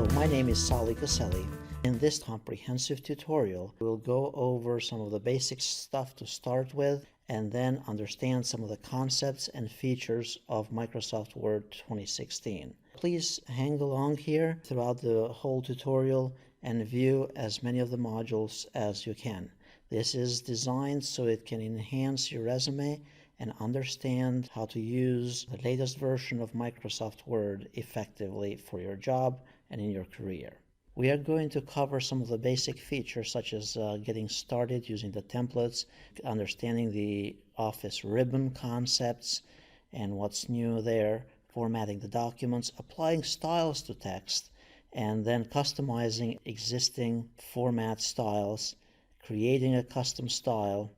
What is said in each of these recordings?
Hello, my name is Sally Caselli. In this comprehensive tutorial, we'll go over some of the basic stuff to start with and then understand some of the concepts and features of Microsoft Word 2016. Please hang along here throughout the whole tutorial and view as many of the modules as you can. This is designed so it can enhance your resume and understand how to use the latest version of Microsoft Word effectively for your job and in your career. We are going to cover some of the basic features such as getting started using the templates, understanding the Office ribbon concepts and what's new there, formatting the documents, applying styles to text, and then customizing existing format styles, creating a custom style,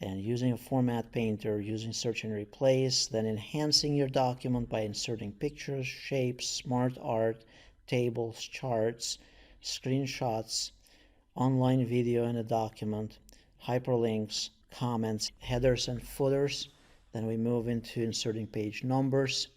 and using a format painter, using search and replace, then enhancing your document by inserting pictures, shapes, smart art, tables, charts, screenshots, online video in a document, hyperlinks, comments, headers and footers. Then we move into inserting page numbers,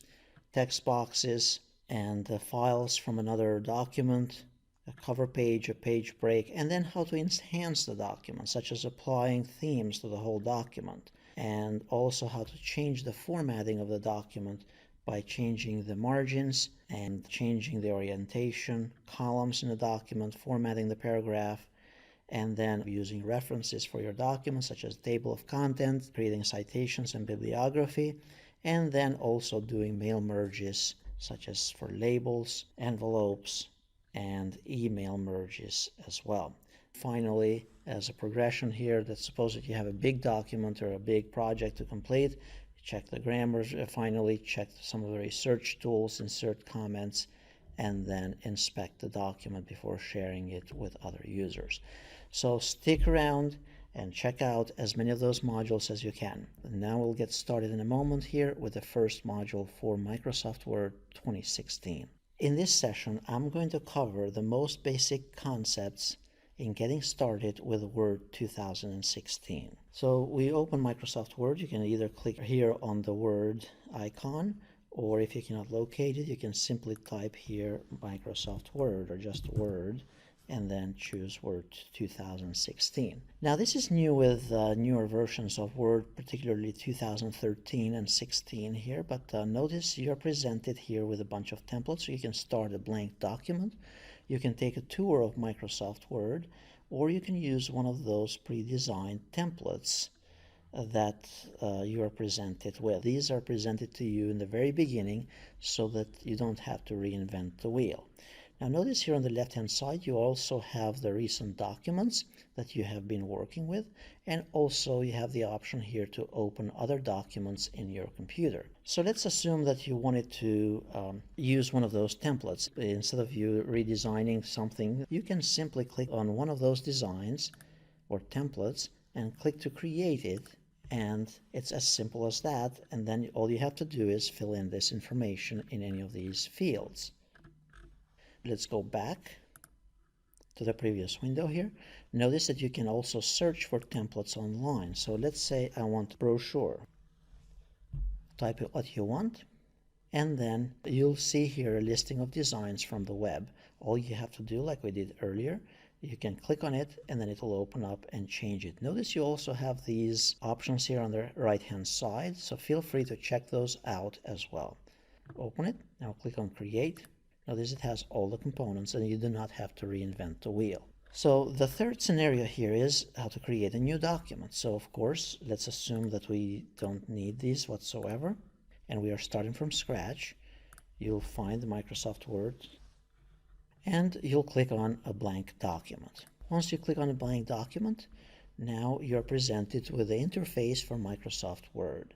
text boxes, and files from another document, a cover page, a page break, and then how to enhance the document, such as applying themes to the whole document, and also how to change the formatting of the document by changing the margins and changing the orientation, columns in the document, formatting the paragraph, and then using references for your document, such as table of content, creating citations and bibliography, and then also doing mail merges, such as for labels, envelopes, and email merges as well. Finally, as a progression here, that suppose that you have a big document or a big project to complete, check the grammar, finally check some of the research tools, insert comments, and then inspect the document before sharing it with other users. So stick around and check out as many of those modules as you can. And now we'll get started in a moment here with the first module for Microsoft Word 2016. In this session, I'm going to cover the most basic concepts in getting started with Word 2016. So we open Microsoft Word. You can either click here on the Word icon, or if you cannot locate it, you can simply type here Microsoft Word or just Word, and then choose Word 2016. Now this is new with newer versions of Word, particularly 2013 and 16 here, but notice you're presented here with a bunch of templates, so you can start a blank document, you can take a tour of Microsoft Word, or you can use one of those pre-designed templates that you are presented with. These are presented to you in the very beginning so that you don't have to reinvent the wheel. Now notice here on the left-hand side, you also have the recent documents that you have been working with, and also you have the option here to open other documents in your computer. So let's assume that you wanted to use one of those templates. Instead of you redesigning something, you can simply click on one of those designs or templates and click to create it, and it's as simple as that, and then all you have to do is fill in this information in any of these fields. Let's go back to the previous window here. Notice that you can also search for templates online. So let's say I want brochure. Type what you want, and then you'll see here a listing of designs from the web. All you have to do, like we did earlier, you can click on it and then it will open up and change it. Notice you also have these options here on the right-hand side, so feel free to check those out as well. Open it. Now click on Create. Notice it has all the components and you do not have to reinvent the wheel. So the third scenario here is how to create a new document. So of course, let's assume that we don't need these whatsoever and we are starting from scratch. You'll find the Microsoft Word and you'll click on a blank document. Once you click on a blank document, now you're presented with the interface for Microsoft Word.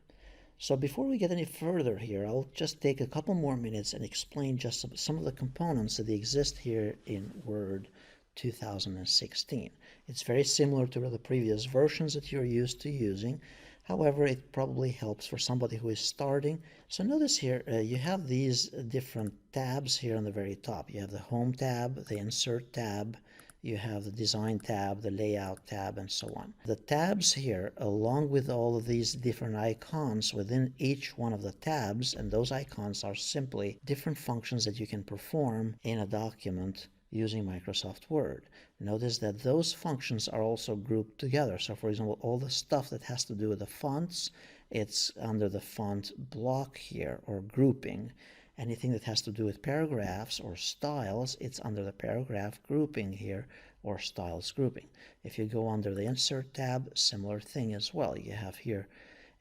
So before we get any further here, I'll just take a couple more minutes and explain just some of the components that exist here in Word 2016. It's very similar to the previous versions that you're used to using. However, it probably helps for somebody who is starting. So notice here, you have these different tabs here on the very top. You have the Home tab, the Insert tab, You have the design tab, the layout tab, and so on. The tabs here, along with all of these different icons within each one of the tabs, and those icons are simply different functions that you can perform in a document using Microsoft Word. Notice that those functions are also grouped together. So for example, all the stuff that has to do with the fonts, it's under the font block here, or grouping. Anything that has to do with paragraphs or styles, it's under the paragraph grouping here, or styles grouping. If you go under the insert tab, similar thing as well. You have here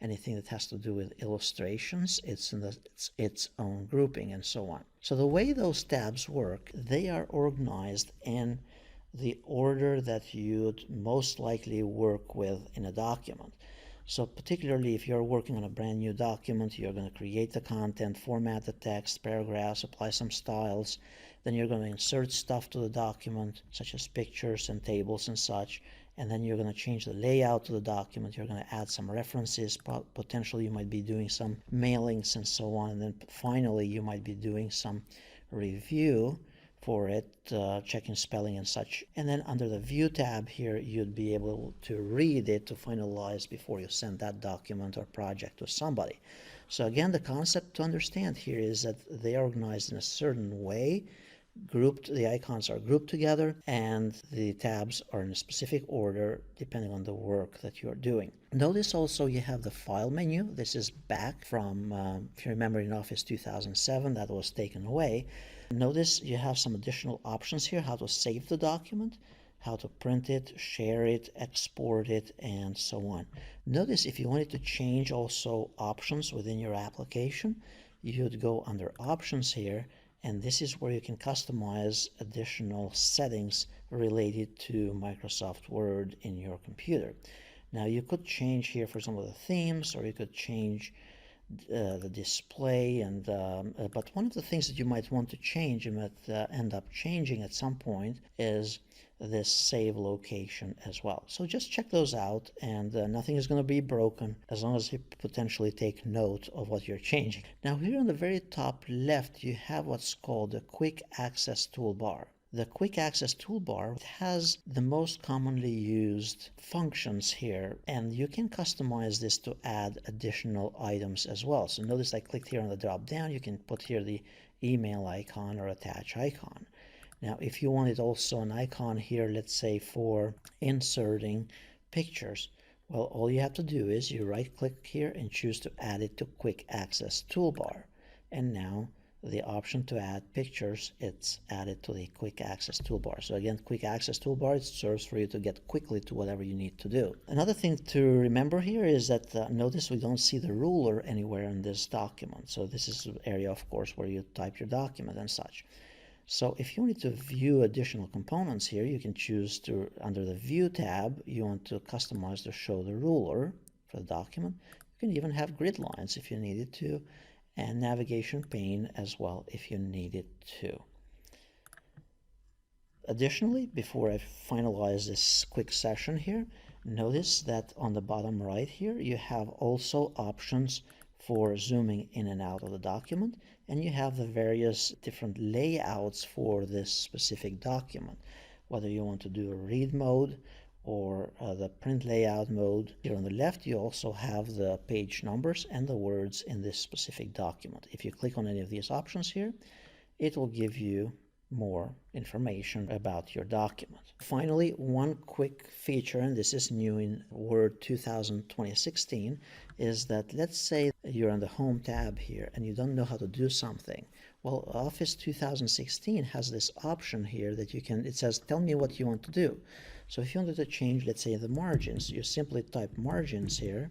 anything that has to do with illustrations, it's in its own grouping, and so on. So the way those tabs work, they are organized in the order that you'd most likely work with in a document. So particularly if you're working on a brand new document, you're going to create the content, format the text, paragraphs, apply some styles, then you're going to insert stuff to the document, such as pictures and tables and such, and then you're going to change the layout to the document, you're going to add some references, potentially you might be doing some mailings and so on, and then finally you might be doing some review for it, checking spelling and such. And then under the View tab here, you'd be able to read it to finalize before you send that document or project to somebody. So again, the concept to understand here is that they are organized in a certain way, the icons are grouped together, and the tabs are in a specific order depending on the work that you're doing. Notice also you have the File menu. This is back from, if you remember, in Office 2007, that was taken away. Notice you have some additional options here, how to save the document, how to print it, share it, export it, and so on. Notice if you wanted to change also options within your application, you'd go under Options here, and this is where you can customize additional settings related to Microsoft Word in your computer. Now you could change here, for example, the themes, or you could change the display, and but one of the things that you might want to change and might end up changing at some point is this save location as well. So just check those out, and nothing is going to be broken as long as you potentially take note of what you're changing. Now here on the very top left, you have what's called the Quick Access Toolbar. The Quick Access Toolbar has the most commonly used functions here, and you can customize this to add additional items as well. So notice I clicked here on the drop down. You can put here the email icon or attach icon. Now if you wanted also an icon here, let's say for inserting pictures, well, all you have to do is you right click here and choose to add it to Quick Access Toolbar, and now the option to add pictures, it's added to the Quick Access Toolbar. So again, Quick Access Toolbar, it serves for you to get quickly to whatever you need to do. Another thing to remember here is that notice we don't see the ruler anywhere in this document. So this is the area, of course, where you type your document and such. So if you need to view additional components here, you can choose to, under the View tab, you want to customize to show the ruler for the document. You can even have grid lines if you needed to, and navigation pane as well if you need it to. Additionally, before I finalize this quick session here, notice that on the bottom right here, you have also options for zooming in and out of the document, and you have the various different layouts for this specific document, whether you want to do a read mode or the print layout mode. Here on the left, you also have the page numbers and the words in this specific document. If you click on any of these options here, it will give you more information about your document. Finally, one quick feature, and this is new in Word 2016, is that let's say you're on the Home tab here and you don't know how to do something. Well, Office 2016 has this option here that you can, it says, tell me what you want to do. So if you wanted to change, let's say, the margins, you simply type margins here,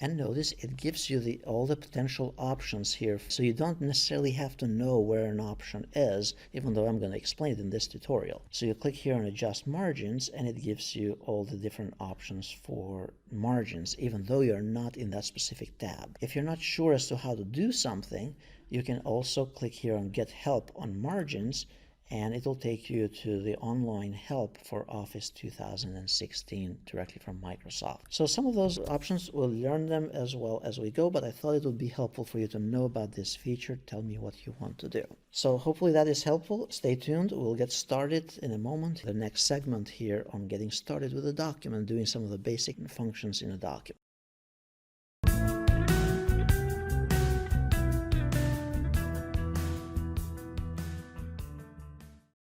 and notice it gives you all the potential options here. So you don't necessarily have to know where an option is, even though I'm going to explain it in this tutorial. So you click here on Adjust Margins, and it gives you all the different options for margins, even though you're not in that specific tab. If you're not sure as to how to do something, you can also click here on Get Help on Margins, and it'll take you to the online help for Office 2016 directly from Microsoft. So some of those options, we'll learn them as well as we go, but I thought it would be helpful for you to know about this feature. Tell me what you want to do. So hopefully that is helpful. Stay tuned. We'll get started in a moment. The next segment here on getting started with a document, doing some of the basic functions in a document.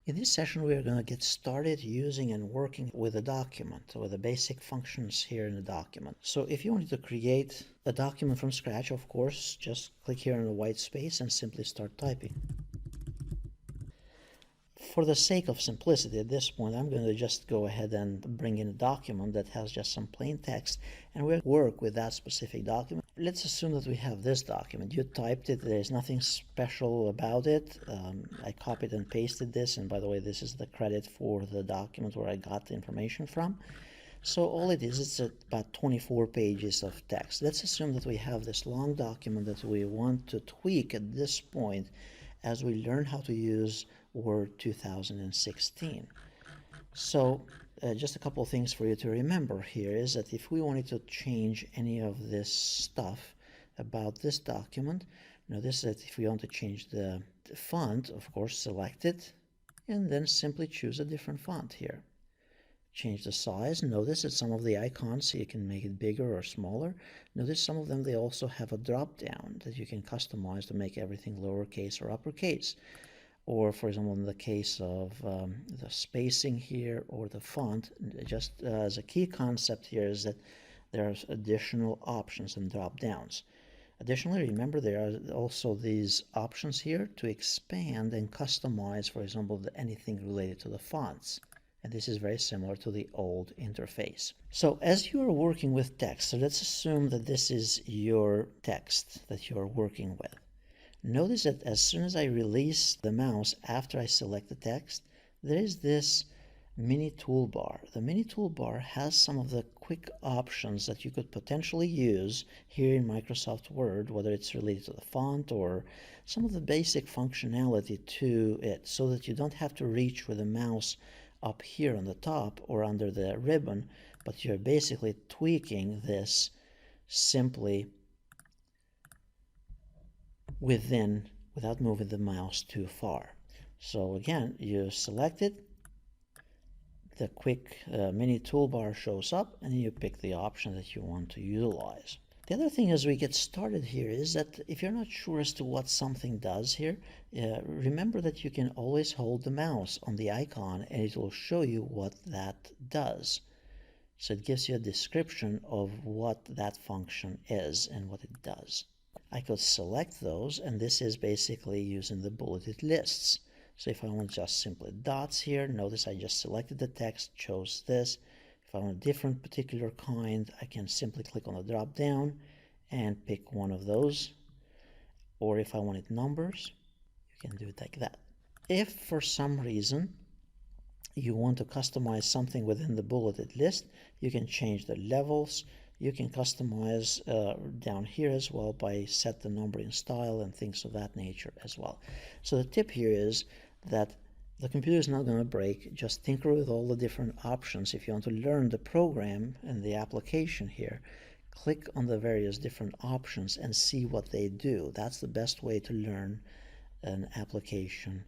In this session, we are going to get started using and working with a document, with the basic functions here in the document. So if you wanted to create a document from scratch, of course, just click here on the white space and simply start typing. For the sake of simplicity at this point, I'm going to just go ahead and bring in a document that has just some plain text, and we'll work with that specific document. Let's assume that we have this document. You typed it. There's nothing special about it. I copied and pasted this, and by the way, this is the credit for the document where I got the information from. So all it is, it's about 24 pages of text. Let's assume that we have this long document that we want to tweak at this point as we learn how to use Word 2016. So just a couple of things for you to remember here is that if we wanted to change any of this stuff about this document, notice that if we want to change the font, of course, select it and then simply choose a different font here. Change the size. Notice that some of the icons, you can make it bigger or smaller. Notice some of them, they also have a drop down that you can customize to make everything lowercase or uppercase. Or, for example, in the case of the spacing here or the font, just as a key concept here is that there's additional options and drop downs. Additionally, remember there are also these options here to expand and customize, for example, anything related to the fonts. And this is very similar to the old interface. So as you are working with text, so let's assume that this is your text that you're working with. Notice that as soon as I release the mouse after I select the text, there is this mini toolbar. The mini toolbar has some of the quick options that you could potentially use here in Microsoft Word, whether it's related to the font or some of the basic functionality to it, so that you don't have to reach with the mouse up here on the top or under the ribbon, but you're basically tweaking this simply without moving the mouse too far. So again, you select it, the quick mini toolbar shows up, and you pick the option that you want to utilize. The other thing as we get started here is that if you're not sure as to what something does here, remember that you can always hold the mouse on the icon and it will show you what that does. So it gives you a description of what that function is and what it does. I could select those, and this is basically using the bulleted lists. So if I want just simply dots here, notice I just selected the text, chose this. If I want a different particular kind, I can simply click on the drop down and pick one of those. Or if I wanted numbers, you can do it like that. If for some reason you want to customize something within the bulleted list, you can change the levels. You can customize down here as well by set the numbering style and things of that nature as well. So the tip here is that the computer is not going to break. Just tinker with all the different options. If you want to learn the program and the application here, click on the various different options and see what they do. That's the best way to learn an application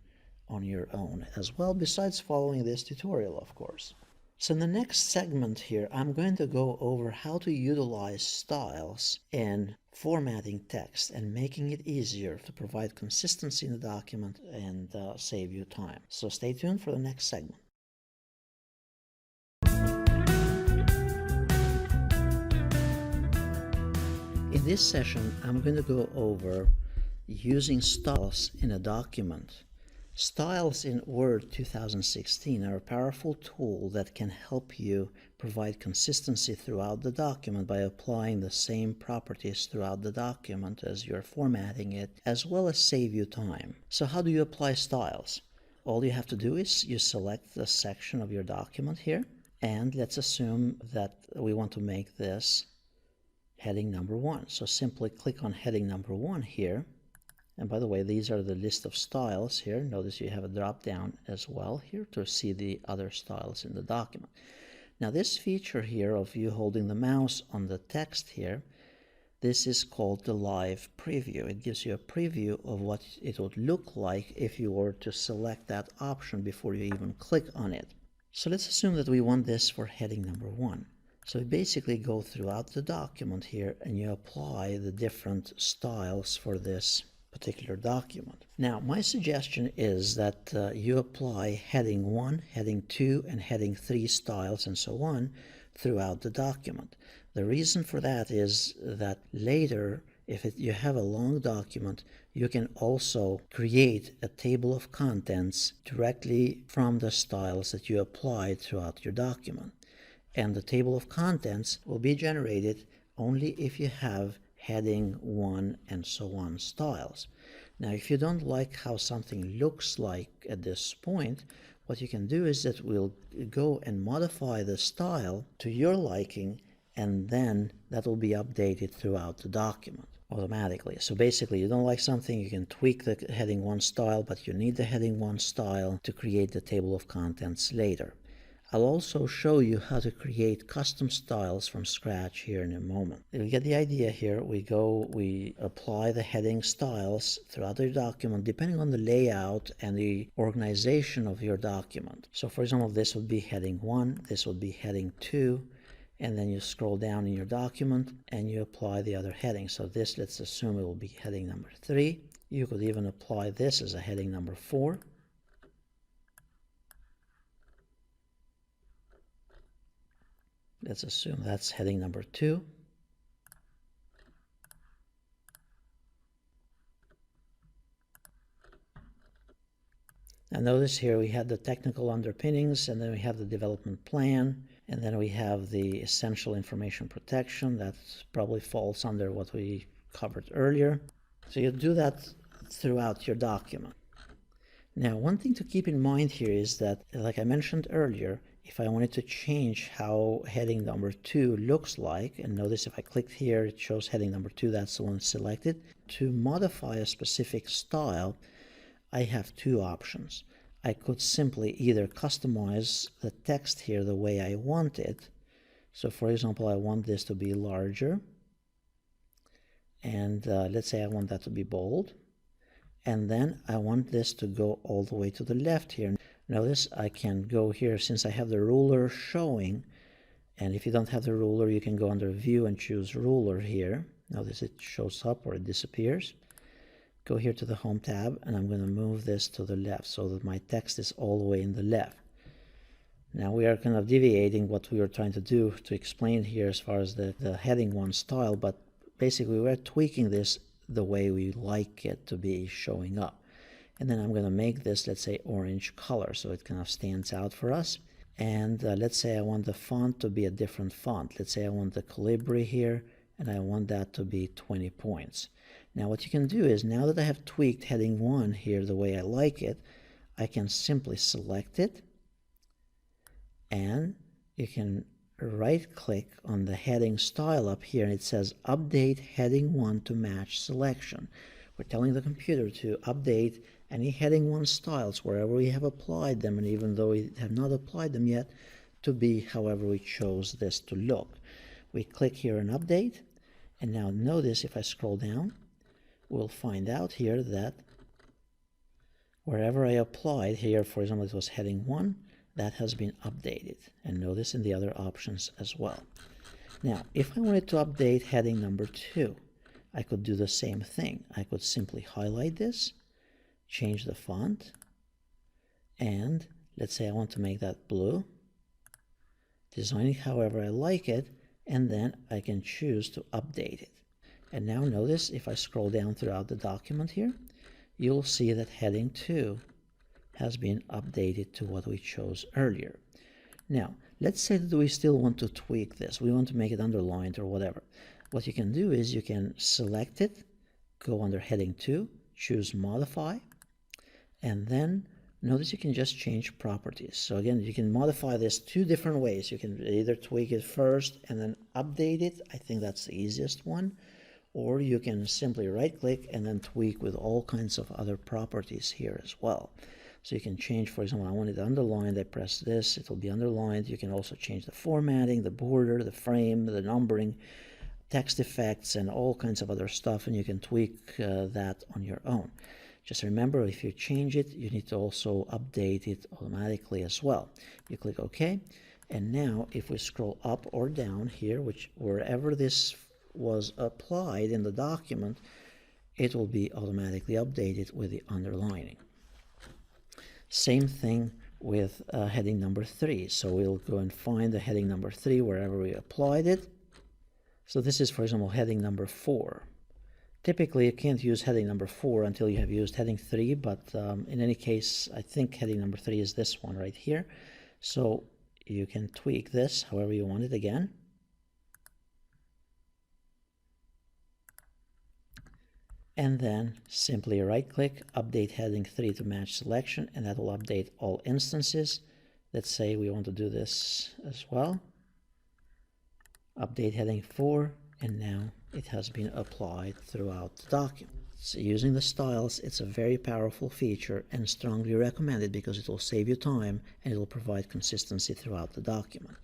on your own as well, besides following this tutorial, of course. So in the next segment here, I'm going to go over how to utilize styles in formatting text and making it easier to provide consistency in the document and save you time. So stay tuned for the next segment. In this session, I'm going to go over using styles in a document. Styles in Word 2016 are a powerful tool that can help you provide consistency throughout the document by applying the same properties throughout the document as you're formatting it, as well as save you time. So how do you apply styles? All you have to do is you select the section of your document here, and let's assume that we want to make this heading number 1. So simply click on heading number 1 here, And by the way, these are the list of styles here. Notice you have a drop down as well here to see the other styles in the document. Now this feature here of you holding the mouse on the text here, this is called the live preview. It gives you a preview of what it would look like if you were to select that option before you even click on it. So let's assume that we want this for heading number 1. So you basically go throughout the document here and you apply the different styles for this particular document. Now, my suggestion is that you apply heading 1, heading 2, and heading 3 styles and so on throughout the document. The reason for that is that later, if you have a long document, you can also create a table of contents directly from the styles that you applied throughout your document. And the table of contents will be generated only if you have heading 1 and so on styles. Now, if you don't like how something looks like at this point, what you can do is that we'll go and modify the style to your liking, and then that will be updated throughout the document automatically. So basically, you don't like something, you can tweak the heading 1 style, but you need the heading 1 style to create the table of contents later. I'll also show you how to create custom styles from scratch here in a moment. You get the idea here. We apply the heading styles throughout the document depending on the layout and the organization of your document. So for example, this would be heading 1, this would be heading 2, and then you scroll down in your document and you apply the other heading. So this, let's assume it will be heading number 3. You could even apply this as a heading number 4. Let's assume that's heading number 2. And notice here we had the technical underpinnings, and then we have the development plan, and then we have the essential information protection. That probably falls under what we covered earlier. So you do that throughout your document. Now, one thing to keep in mind here is that, like I mentioned earlier, if I wanted to change how heading number 2 looks like, and notice if I clicked here, it shows heading number 2, that's the one selected. To modify a specific style, I have 2 options. I could simply either customize the text here the way I want it. So for example, I want this to be larger. And let's say I want that to be bold. And then I want this to go all the way to the left here. Notice I can go here since I have the ruler showing, and if you don't have the ruler, you can go under View and choose Ruler here. Notice it shows up or it disappears. Go here to the Home tab, and I'm going to move this to the left so that my text is all the way in the left. Now we are kind of deviating what we were trying to do to explain here as far as the heading 1 style, but basically we're tweaking this the way we like it to be showing up. And then I'm going to make this, let's say, orange color, so it kind of stands out for us. And let's say I want the font to be a different font. Let's say I want the Calibri here, and I want that to be 20 points. Now what you can do is, now that I have tweaked heading 1 here the way I like it, I can simply select it, and you can right-click on the heading style up here, and it says Update Heading 1 to Match Selection. We're telling the computer to update any heading 1 styles wherever we have applied them, and even though we have not applied them yet, to be however we chose this to look. We click here and update, and now notice if I scroll down, we'll find out here that wherever I applied here, for example, it was heading 1, that has been updated, and notice in the other options as well. Now, if I wanted to update heading number 2, I could do the same thing. I could simply highlight this, change the font, and let's say I want to make that blue, design it however I like it, and then I can choose to update it. And now notice if I scroll down throughout the document here, you'll see that heading 2 has been updated to what we chose earlier. Now, let's say that we still want to tweak this. We want to make it underlined or whatever. What you can do is you can select it, go under heading 2, choose Modify, and then notice you can just change properties. So again, you can modify this 2 different ways. You can either tweak it first and then update it. I think that's the easiest one. or you can simply right click and then tweak with all kinds of other properties here as well. So you can change, for example, I want it underlined, I press this, it will be underlined. You can also change the formatting, the border, the frame, the numbering, text effects, and all kinds of other stuff, and you can tweak that on your own. Just remember, if you change it, you need to also update it automatically as well. You click OK, and now if we scroll up or down here, wherever this was applied in the document, it will be automatically updated with the underlining. Same thing with heading number 3. So we'll go and find the heading number 3 wherever we applied it. So this is, for example, heading number 4. Typically, you can't use heading number 4 until you have used heading 3, but in any case, I think heading number 3 is this one right here. So you can tweak this however you want it again. And then simply right-click, update heading 3 to match selection, and that will update all instances. Let's say we want to do this as well. Update heading 4, and now it has been applied throughout the document. So using the styles, it's a very powerful feature and strongly recommended because it will save you time and it will provide consistency throughout the document.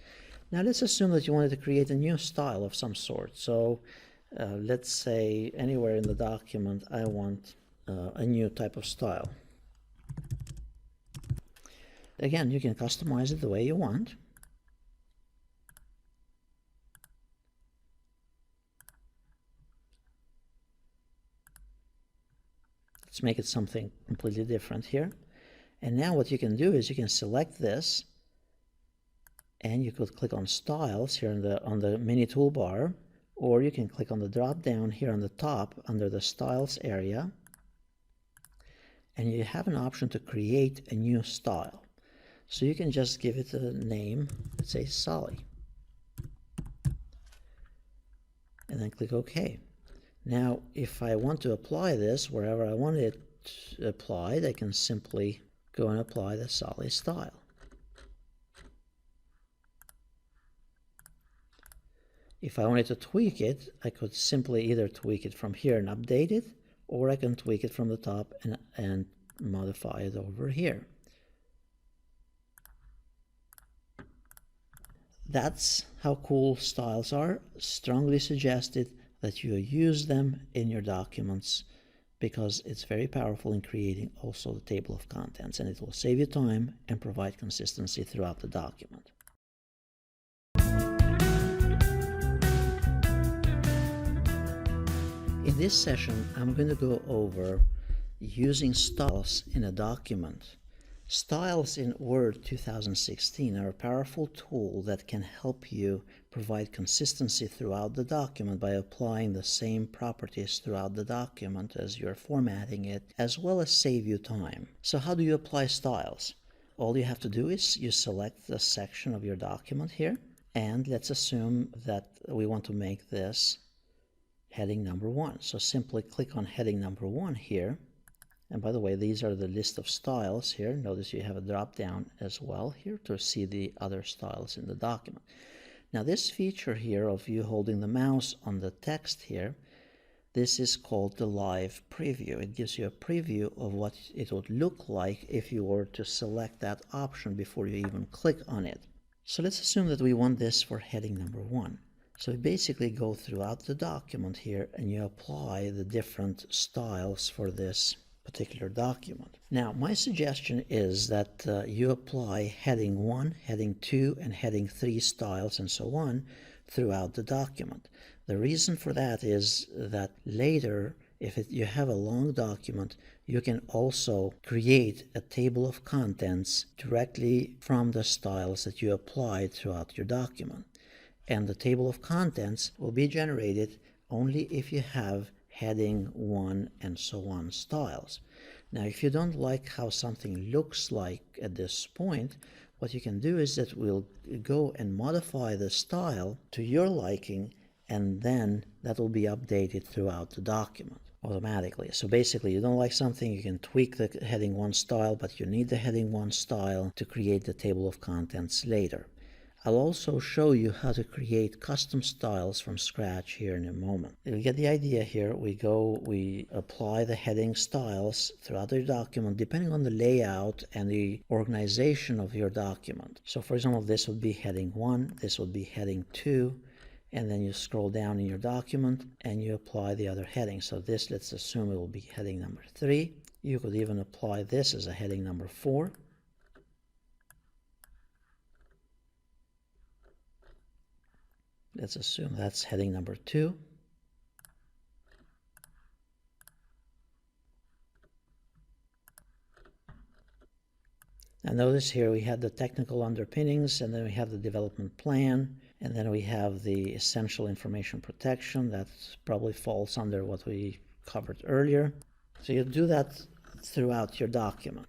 Now let's assume that you wanted to create a new style of some sort. So let's say anywhere in the document I want a new type of style. Again, you can customize it the way you want. Let's make it something completely different here. And now what you can do is you can select this, and you could click on Styles here on the mini toolbar, or you can click on the drop down here on the top under the Styles area, and you have an option to create a new style. So you can just give it a name, let's say Sally, and then click OK. Now, if I want to apply this wherever I want it applied, I can simply go and apply the Sally style. If I wanted to tweak it, I could simply either tweak it from here and update it, or I can tweak it from the top and modify it over here. That's how cool styles are. Strongly suggested that you use them in your documents because it's very powerful in creating also the table of contents, and it will save you time and provide consistency throughout the document. In this session, I'm going to go over using styles in a document. Styles in Word 2016 are a powerful tool that can help you provide consistency throughout the document by applying the same properties throughout the document as you're formatting it, as well as save you time. So how do you apply styles? All you have to do is you select the section of your document here, and let's assume that we want to make this heading number 1. So simply click on heading number 1 here. And by the way, these are the list of styles here. Notice you have a drop down as well here to see the other styles in the document. Now this feature here of you holding the mouse on the text here, this is called the live preview. It gives you a preview of what it would look like if you were to select that option before you even click on it. So let's assume that we want this for heading number 1. So you basically go throughout the document here and you apply the different styles for this particular document. Now, my suggestion is that you apply heading 1, heading 2, and heading 3 styles and so on throughout the document. The reason for that is that later, if you have a long document, you can also create a table of contents directly from the styles that you applied throughout your document. And the table of contents will be generated only if you have heading 1 and so on styles. Now, if you don't like how something looks like at this point, what you can do is that we'll go and modify the style to your liking, and then that will be updated throughout the document automatically. So basically, you don't like something, you can tweak the heading 1 style, but you need the heading 1 style to create the table of contents later. I'll also show you how to create custom styles from scratch here in a moment. You get the idea here. We apply the heading styles throughout your document depending on the layout and the organization of your document. So for example, this would be heading 1, this would be heading 2, and then you scroll down in your document and you apply the other heading. So this, let's assume it will be heading number 3. You could even apply this as a heading number 4. Let's assume that's heading number 2. Now notice here we have the technical underpinnings, and then we have the development plan, and then we have the essential information protection. That probably falls under what we covered earlier. So you do that throughout your document.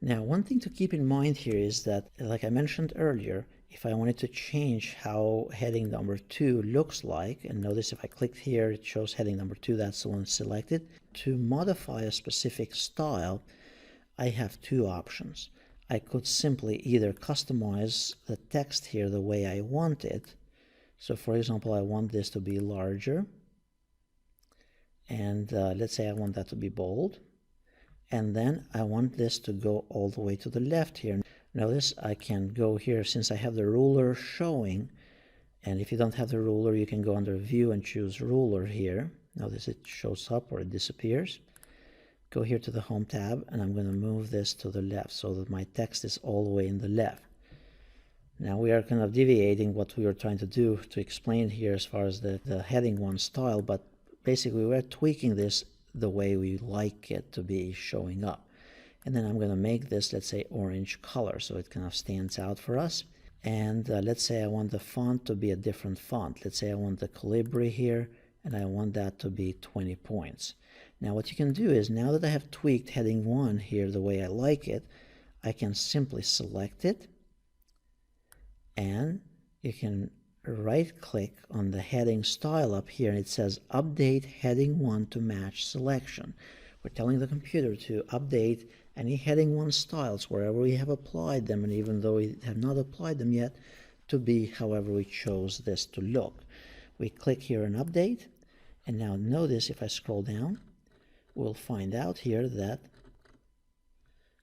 Now, one thing to keep in mind here is that, like I mentioned earlier, if I wanted to change how heading number 2 looks like, and notice if I click here, it shows heading number 2, that's the one selected. To modify a specific style, I have two options. I could simply either customize the text here the way I want it. So for example, I want this to be larger. And let's say I want that to be bold. And then I want this to go all the way to the left here. Notice I can go here since I have the ruler showing. And if you don't have the ruler, you can go under View and choose Ruler here. Notice it shows up or it disappears. Go here to the Home tab, and I'm going to move this to the left so that my text is all the way in the left. Now we are kind of deviating what we were trying to do to explain here as far as the heading 1 style, but basically we're tweaking this the way we like it to be showing up. And then I'm going to make this, let's say, orange color so it kind of stands out for us. And let's say I want the font to be a different font. Let's say I want the Calibri here, and I want that to be 20 points. Now what you can do is, now that I have tweaked heading 1 here the way I like it, I can simply select it, and you can right-click on the heading style up here, and it says Update Heading 1 to Match Selection. We're telling the computer to update any heading 1 styles wherever we have applied them, and even though we have not applied them yet, to be however we chose this to look. We click here and update, and now notice if I scroll down, we'll find out here that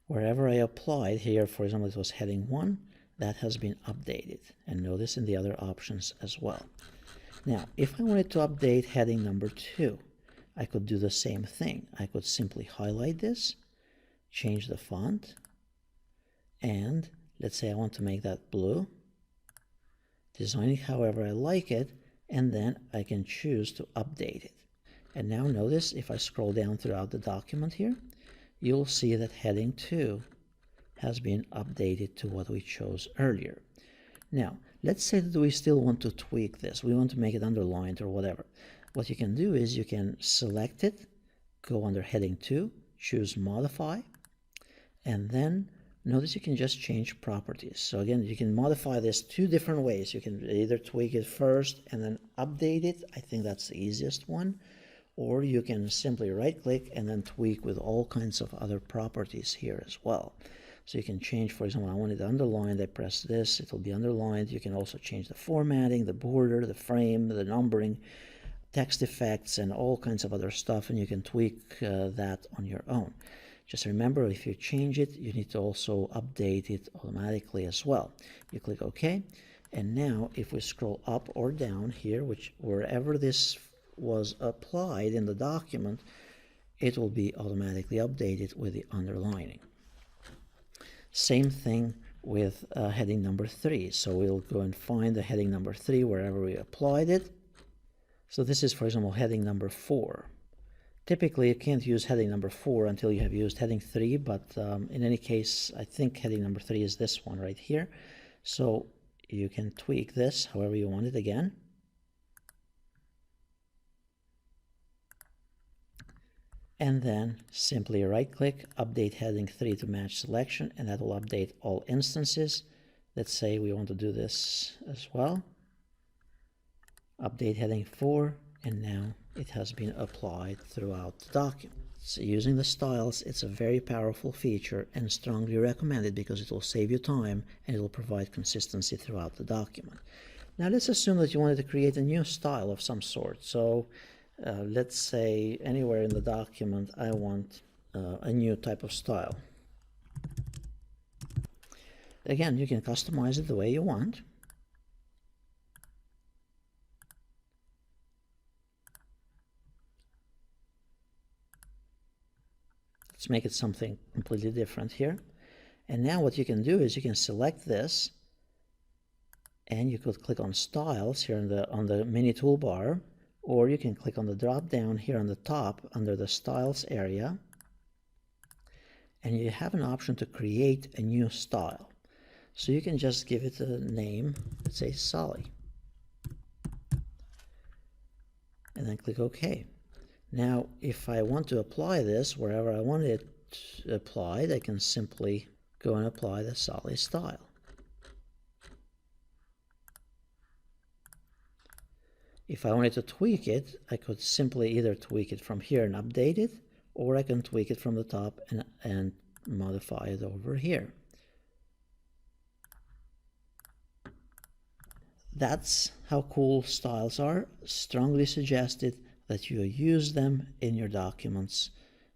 wherever I applied here, for example, it was heading 1, that has been updated. And notice in the other options as well. Now, if I wanted to update heading number 2, I could do the same thing. I could simply highlight this, change the font, and let's say I want to make that blue, design it however I like it, and then I can choose to update it. And now notice if I scroll down throughout the document here, you'll see that heading 2 has been updated to what we chose earlier. Now, let's say that we still want to tweak this. We want to make it underlined or whatever. What you can do is you can select it, go under heading 2, choose Modify, and then notice you can just change properties. So again, you can modify this two different ways. You can either tweak it first and then update it. I think that's the easiest one. Or you can simply right-click and then tweak with all kinds of other properties here as well. So you can change, for example, I want it underlined, I press this, it will be underlined. You can also change the formatting, the border, the frame, the numbering, text effects, and all kinds of other stuff, and you can tweak that on your own. Just remember, if you change it, you need to also update it automatically as well. You click OK, and now if we scroll up or down here, wherever this was applied in the document, it will be automatically updated with the underlining. Same thing with heading number 3. So we'll go and find the heading number 3 wherever we applied it. So this is, for example, heading number 4. Typically, you can't use heading number 4 until you have used heading 3, but in any case, I think heading number 3 is this one right here. So you can tweak this however you want it again. And then simply right-click, update heading 3 to match selection, and that will update all instances. Let's say we want to do this as well. Update heading 4, and now it has been applied throughout the document. So using the styles, it's a very powerful feature and strongly recommended because it will save you time and it will provide consistency throughout the document. Now let's assume that you wanted to create a new style of some sort. So let's say anywhere in the document I want a new type of style. Again, you can customize it the way you want. Let's make it something completely different here. And now what you can do is you can select this and you could click on styles here on the mini toolbar, or you can click on the drop down here on the top under the styles area, and you have an option to create a new style. So you can just give it a name, let's say Sally, and then click OK. Now if I want to apply this wherever I want it applied, I can simply go and apply the Sally style. If I wanted to tweak it, I could simply either tweak it from here and update it, or I can tweak it from the top and modify it over here. That's how cool styles are. Strongly suggested that you use them in your documents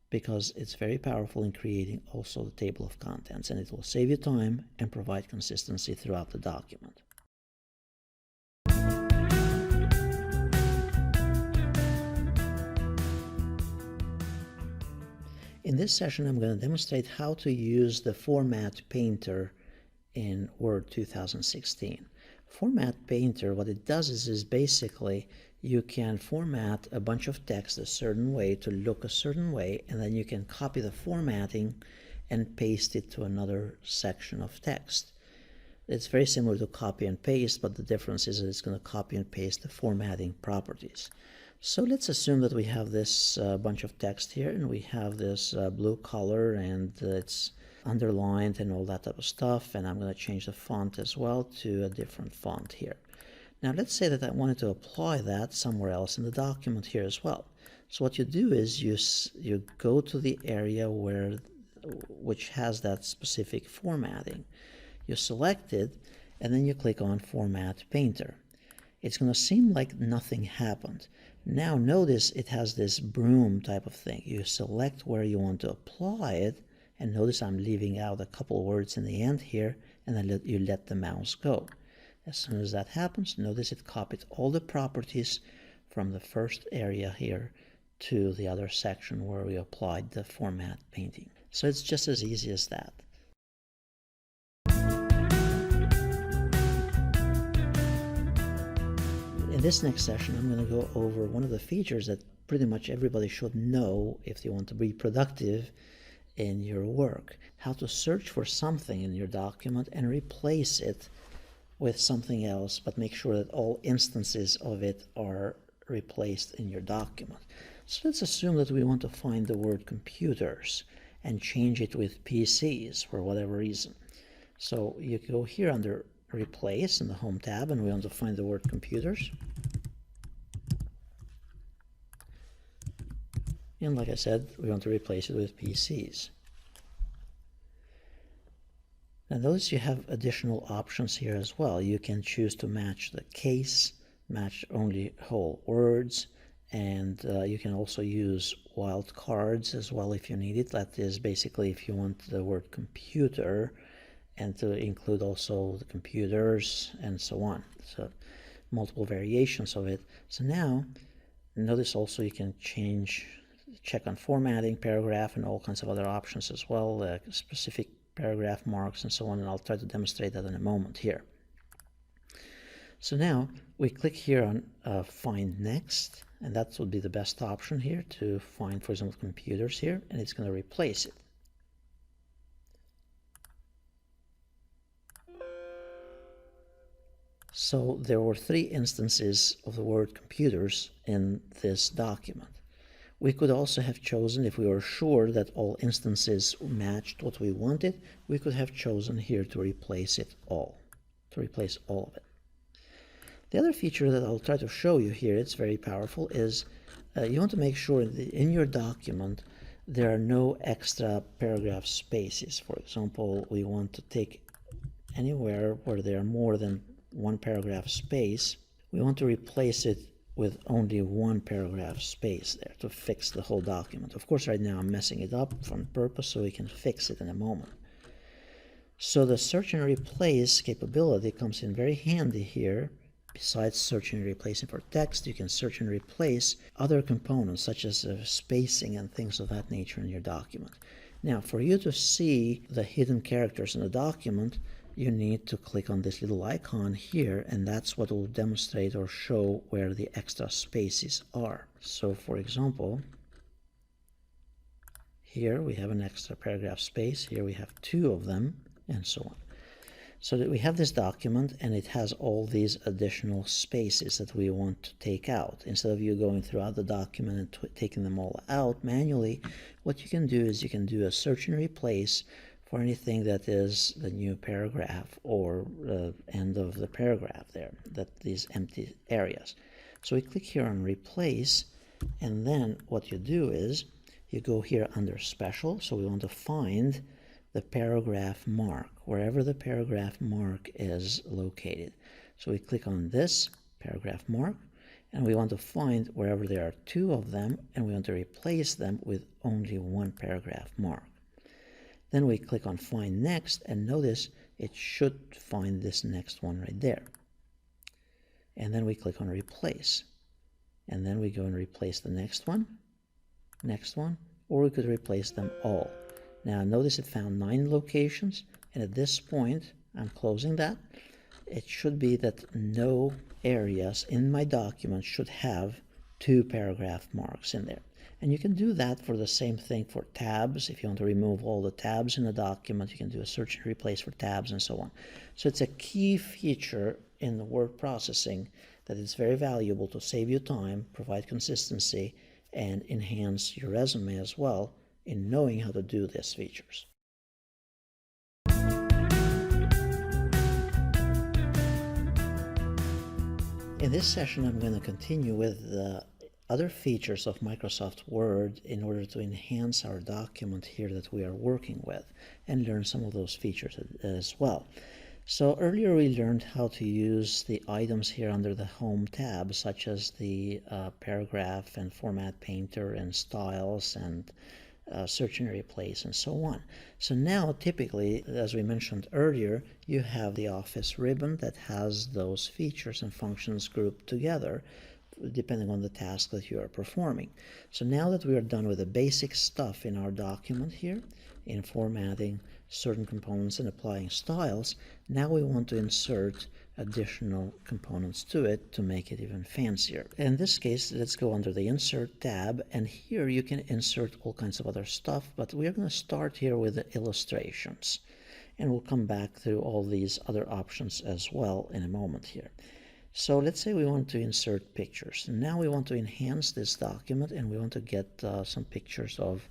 because it's very powerful in creating also the table of contents, and it will save you time and provide consistency throughout the document. In this session, I'm going to demonstrate how to use the Format Painter in Word 2016. Format Painter, what it does is basically you can format a bunch of text a certain way to look a certain way, and then you can copy the formatting and paste it to another section of text. It's very similar to copy and paste, but the difference is that it's going to copy and paste the formatting properties. So let's assume that we have this bunch of text here, and we have this blue color, and it's underlined and all that type of stuff, and I'm going to change the font as well to a different font here. Now let's say that I wanted to apply that somewhere else in the document here as well. So what you do is you go to the area which has that specific formatting. You select it, and then you click on Format Painter. It's going to seem like nothing happened. Now notice it has this broom type of thing. You select where you want to apply it, and notice I'm leaving out a couple words in the end here, and then you let the mouse go. As soon as that happens, notice it copied all the properties from the first area here to the other section where we applied the format painting. So it's just as easy as that. In this next session, I'm going to go over one of the features that pretty much everybody should know if they want to be productive in your work. How to search for something in your document and replace it with something else, but make sure that all instances of it are replaced in your document. So let's assume that we want to find the word computers and change it with PCs for whatever reason. So you go here under Replace in the Home tab, and we want to find the word computers. And like I said, we want to replace it with PCs. Now notice you have additional options here as well. You can choose to match the case, match only whole words, and you can also use wildcards as well if you need it. That is basically if you want the word computer and to include also the computers and so on. So multiple variations of it. So now notice also you can check on formatting, paragraph, and all kinds of other options as well, specific paragraph marks and so on, and I'll try to demonstrate that in a moment here. So now we click here on Find Next, and that would be the best option here to find, for example, computers here, and it's going to replace it. So there were 3 instances of the word computers in this document. We could also have chosen, if we were sure that all instances matched what we wanted, we could have chosen here to replace it all, to replace all of it. The other feature that I'll try to show you here, it's very powerful, is you want to make sure that in your document there are no extra paragraph spaces. For example, we want to take anywhere where there are more than one paragraph space, we want to replace it with only one paragraph space there to fix the whole document. Of course, right now I'm messing it up on purpose so we can fix it in a moment. So the search and replace capability comes in very handy here. Besides searching and replacing for text, you can search and replace other components such as spacing and things of that nature in your document. Now, for you to see the hidden characters in the document, you need to click on this little icon here, and that's what will demonstrate or show where the extra spaces are. So, for example, here we have an extra paragraph space, here we have two of them, and so on. So that we have this document and it has all these additional spaces that we want to take out. Instead of you going throughout the document and taking them all out manually, what you can do is you can do a search and replace for anything that is the new paragraph or end of the paragraph there, that these empty areas. So we click here on replace, and then what you do is you go here under special. So we want to find the paragraph mark, wherever the paragraph mark is located. So we click on this paragraph mark, and we want to find wherever there are two of them, and we want to replace them with only one paragraph mark. Then we click on find next, and notice it should find this next one right there. And then we click on replace, and then we go and replace the next one, or we could replace them all. Now notice it found 9 locations, and at this point I'm closing that. It should be that no areas in my document should have 2 paragraph marks in there. And you can do that for the same thing for tabs. If you want to remove all the tabs in the document, you can do a search and replace for tabs and so on. So it's a key feature in the word processing that is very valuable to save you time, provide consistency, and enhance your resume as well in knowing how to do these features. In this session, I'm going to continue with the other features of Microsoft Word in order to enhance our document here that we are working with and learn some of those features as well. So earlier we learned how to use the items here under the Home tab, such as the paragraph and format painter and styles and search and replace and so on. So now typically, as we mentioned earlier, you have the Office ribbon that has those features and functions grouped together depending on the task that you are performing. So now that we are done with the basic stuff in our document here, in formatting certain components and applying styles, now we want to insert additional components to it to make it even fancier. In this case, let's go under the Insert tab, and here you can insert all kinds of other stuff, but we're going to start here with the illustrations, and we'll come back through all these other options as well in a moment here. So let's say we want to insert pictures. Now we want to enhance this document, and we want to get some pictures of,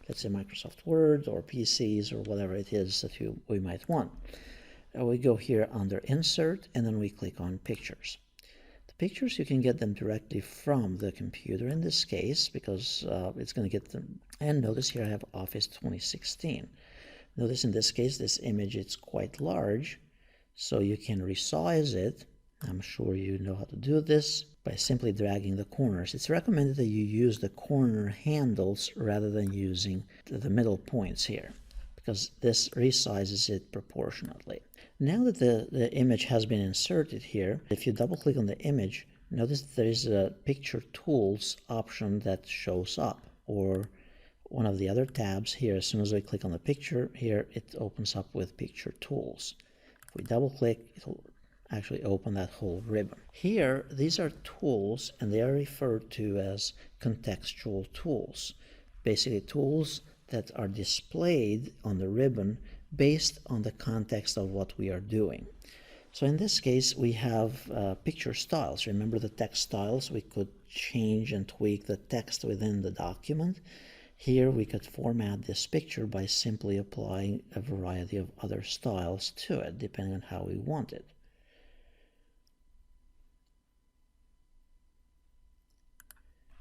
let's say, Microsoft Word or PCs or whatever it is that we might want. We go here under Insert, and then we click on Pictures. The pictures, you can get them directly from the computer in this case, because it's going to get them. And notice here I have Office 2016. Notice in this case, this image is quite large, so you can resize it. I'm sure you know how to do this by simply dragging the corners. It's recommended that you use the corner handles rather than using the middle points here, because this resizes it proportionately. Now that the image has been inserted here, if you double click on the image, notice that there is a Picture Tools option that shows up, or one of the other tabs here. As soon as we click on the picture here, it opens up with Picture Tools. If we double click, it'll actually open that whole ribbon. Here, these are tools, and they are referred to as contextual tools. Basically, tools that are displayed on the ribbon based on the context of what we are doing. So in this case, we have picture styles. Remember the text styles? We could change and tweak the text within the document. Here we could format this picture by simply applying a variety of other styles to it, depending on how we want it.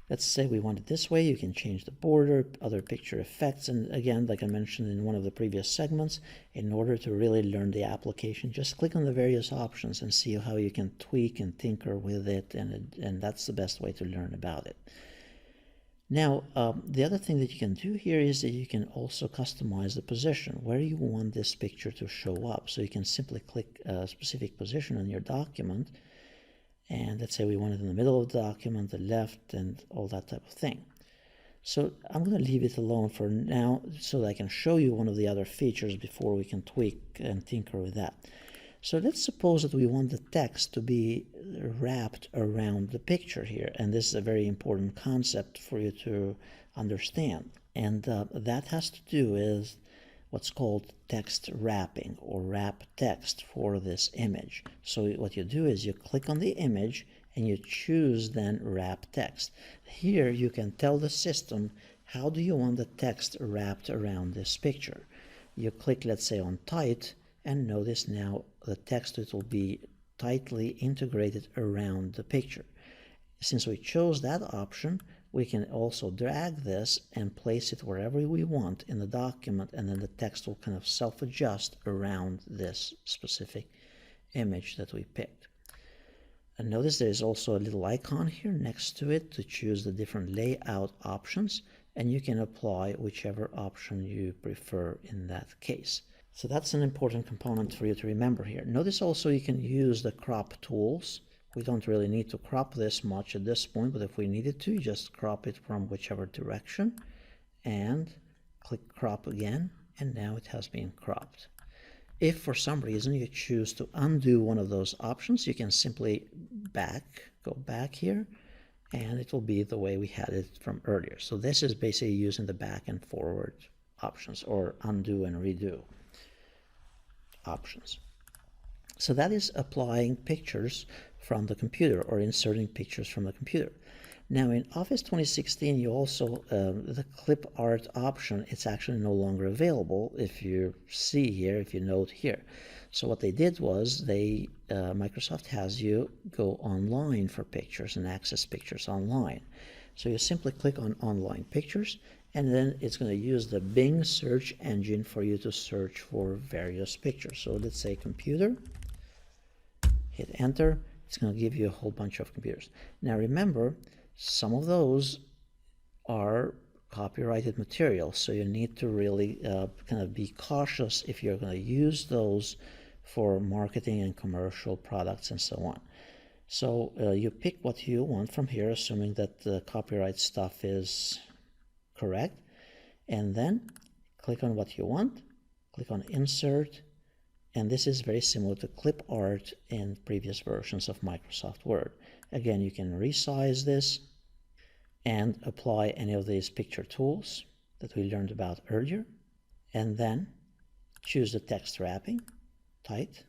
Let's say we want it this way. You can change the border, other picture effects, and again, like I mentioned in one of the previous segments, in order to really learn the application, just click on the various options and see how you can tweak and tinker with it, and that's the best way to learn about it. Now, the other thing that you can do here is that you can also customize the position, where you want this picture to show up. So you can simply click a specific position on your document, and let's say we want it in the middle of the document, the left, and all that type of thing. So I'm going to leave it alone for now so that I can show you one of the other features before we can tweak and tinker with that. So let's suppose that we want the text to be wrapped around the picture here, and this is a very important concept for you to understand. And that has to do with what's called text wrapping, or wrap text for this image. So what you do is you click on the image and you choose then wrap text. Here you can tell the system how do you want the text wrapped around this picture. You click, let's say, on tight, and notice now the text, it will be tightly integrated around the picture. Since we chose that option, we can also drag this and place it wherever we want in the document, and then the text will kind of self-adjust around this specific image that we picked. And notice there's also a little icon here next to it to choose the different layout options, and you can apply whichever option you prefer in that case. So that's an important component for you to remember here. Notice also you can use the crop tools. We don't really need to crop this much at this point, but if we needed to, you just crop it from whichever direction and click crop again, and now it has been cropped. If for some reason you choose to undo one of those options, you can simply go back here, and it will be the way we had it from earlier. So this is basically using the back and forward options, or undo and redo options. So that is applying pictures from the computer, or inserting pictures from the computer. Now in Office 2016, you also, the clip art option, it's actually no longer available if you see here, if you note here. So what they did was Microsoft has you go online for pictures and access pictures online. So you simply click on online pictures, and then it's going to use the Bing search engine for you to search for various pictures. So let's say computer, hit enter, it's going to give you a whole bunch of computers. Now remember, some of those are copyrighted material, so you need to really kind of be cautious if you're going to use those for marketing and commercial products and so on. So you pick what you want from here, assuming that the copyright stuff is correct, and then click on what you want, click on insert, and this is very similar to clip art in previous versions of Microsoft Word. Again, you can resize this and apply any of these picture tools that we learned about earlier, and then choose the text wrapping, tight,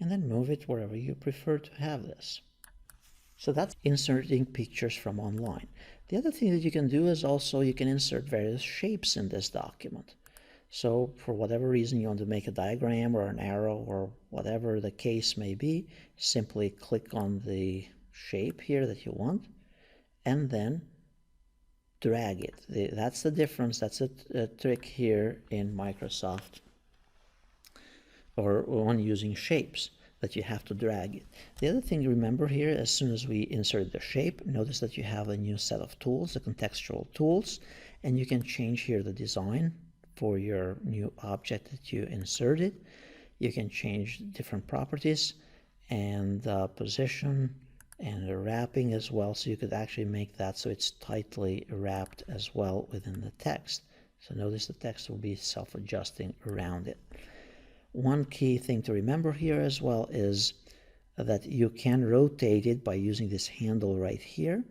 and then move it wherever you prefer to have this. So that's inserting pictures from online. The other thing that you can do is also you can insert various shapes in this document. So for whatever reason you want to make a diagram or an arrow or whatever the case may be, simply click on the shape here that you want and then drag it. That's the difference. That's a trick here in Microsoft, or when using shapes, that you have to drag it. The other thing to remember here, as soon as we insert the shape, notice that you have a new set of tools, the contextual tools, and you can change here the design for your new object that you inserted. You can change different properties and position and the wrapping as well, so you could actually make that so it's tightly wrapped as well within the text. So notice the text will be self-adjusting around it. One key thing to remember here as well is that you can rotate it by using this handle right here,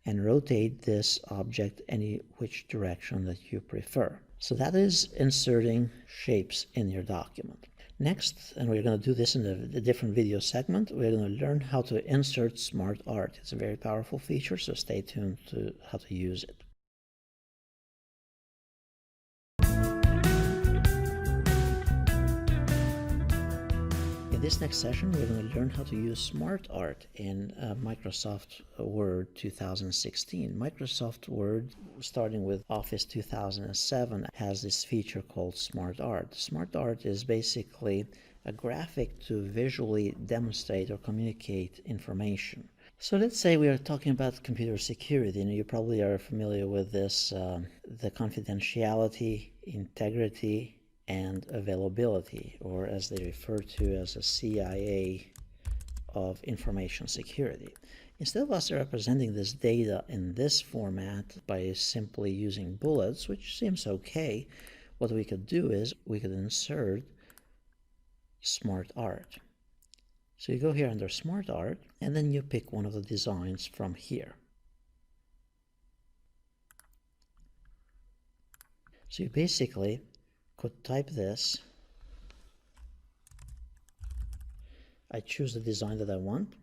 and rotate this object any which direction that you prefer. So that is inserting shapes in your document. Next, and we're going to do this in a different video segment, we're going to learn how to insert smart art. It's a very powerful feature, so stay tuned to how to use it. In In this next session, we're going to learn how to use SmartArt in Microsoft Word 2016. Microsoft Word, starting with Office 2007, has this feature called SmartArt. SmartArt is basically a graphic to visually demonstrate or communicate information. So let's say we are talking about computer security, and you probably are familiar with this, the confidentiality, integrity, and availability, or as they refer to as a CIA of information security. Instead of us representing this data in this format by simply using bullets, which seems okay, what we could do is we could insert SmartArt. So you go here under SmartArt, and then you pick one of the designs from here. So you basically could type this. I choose the design that I want,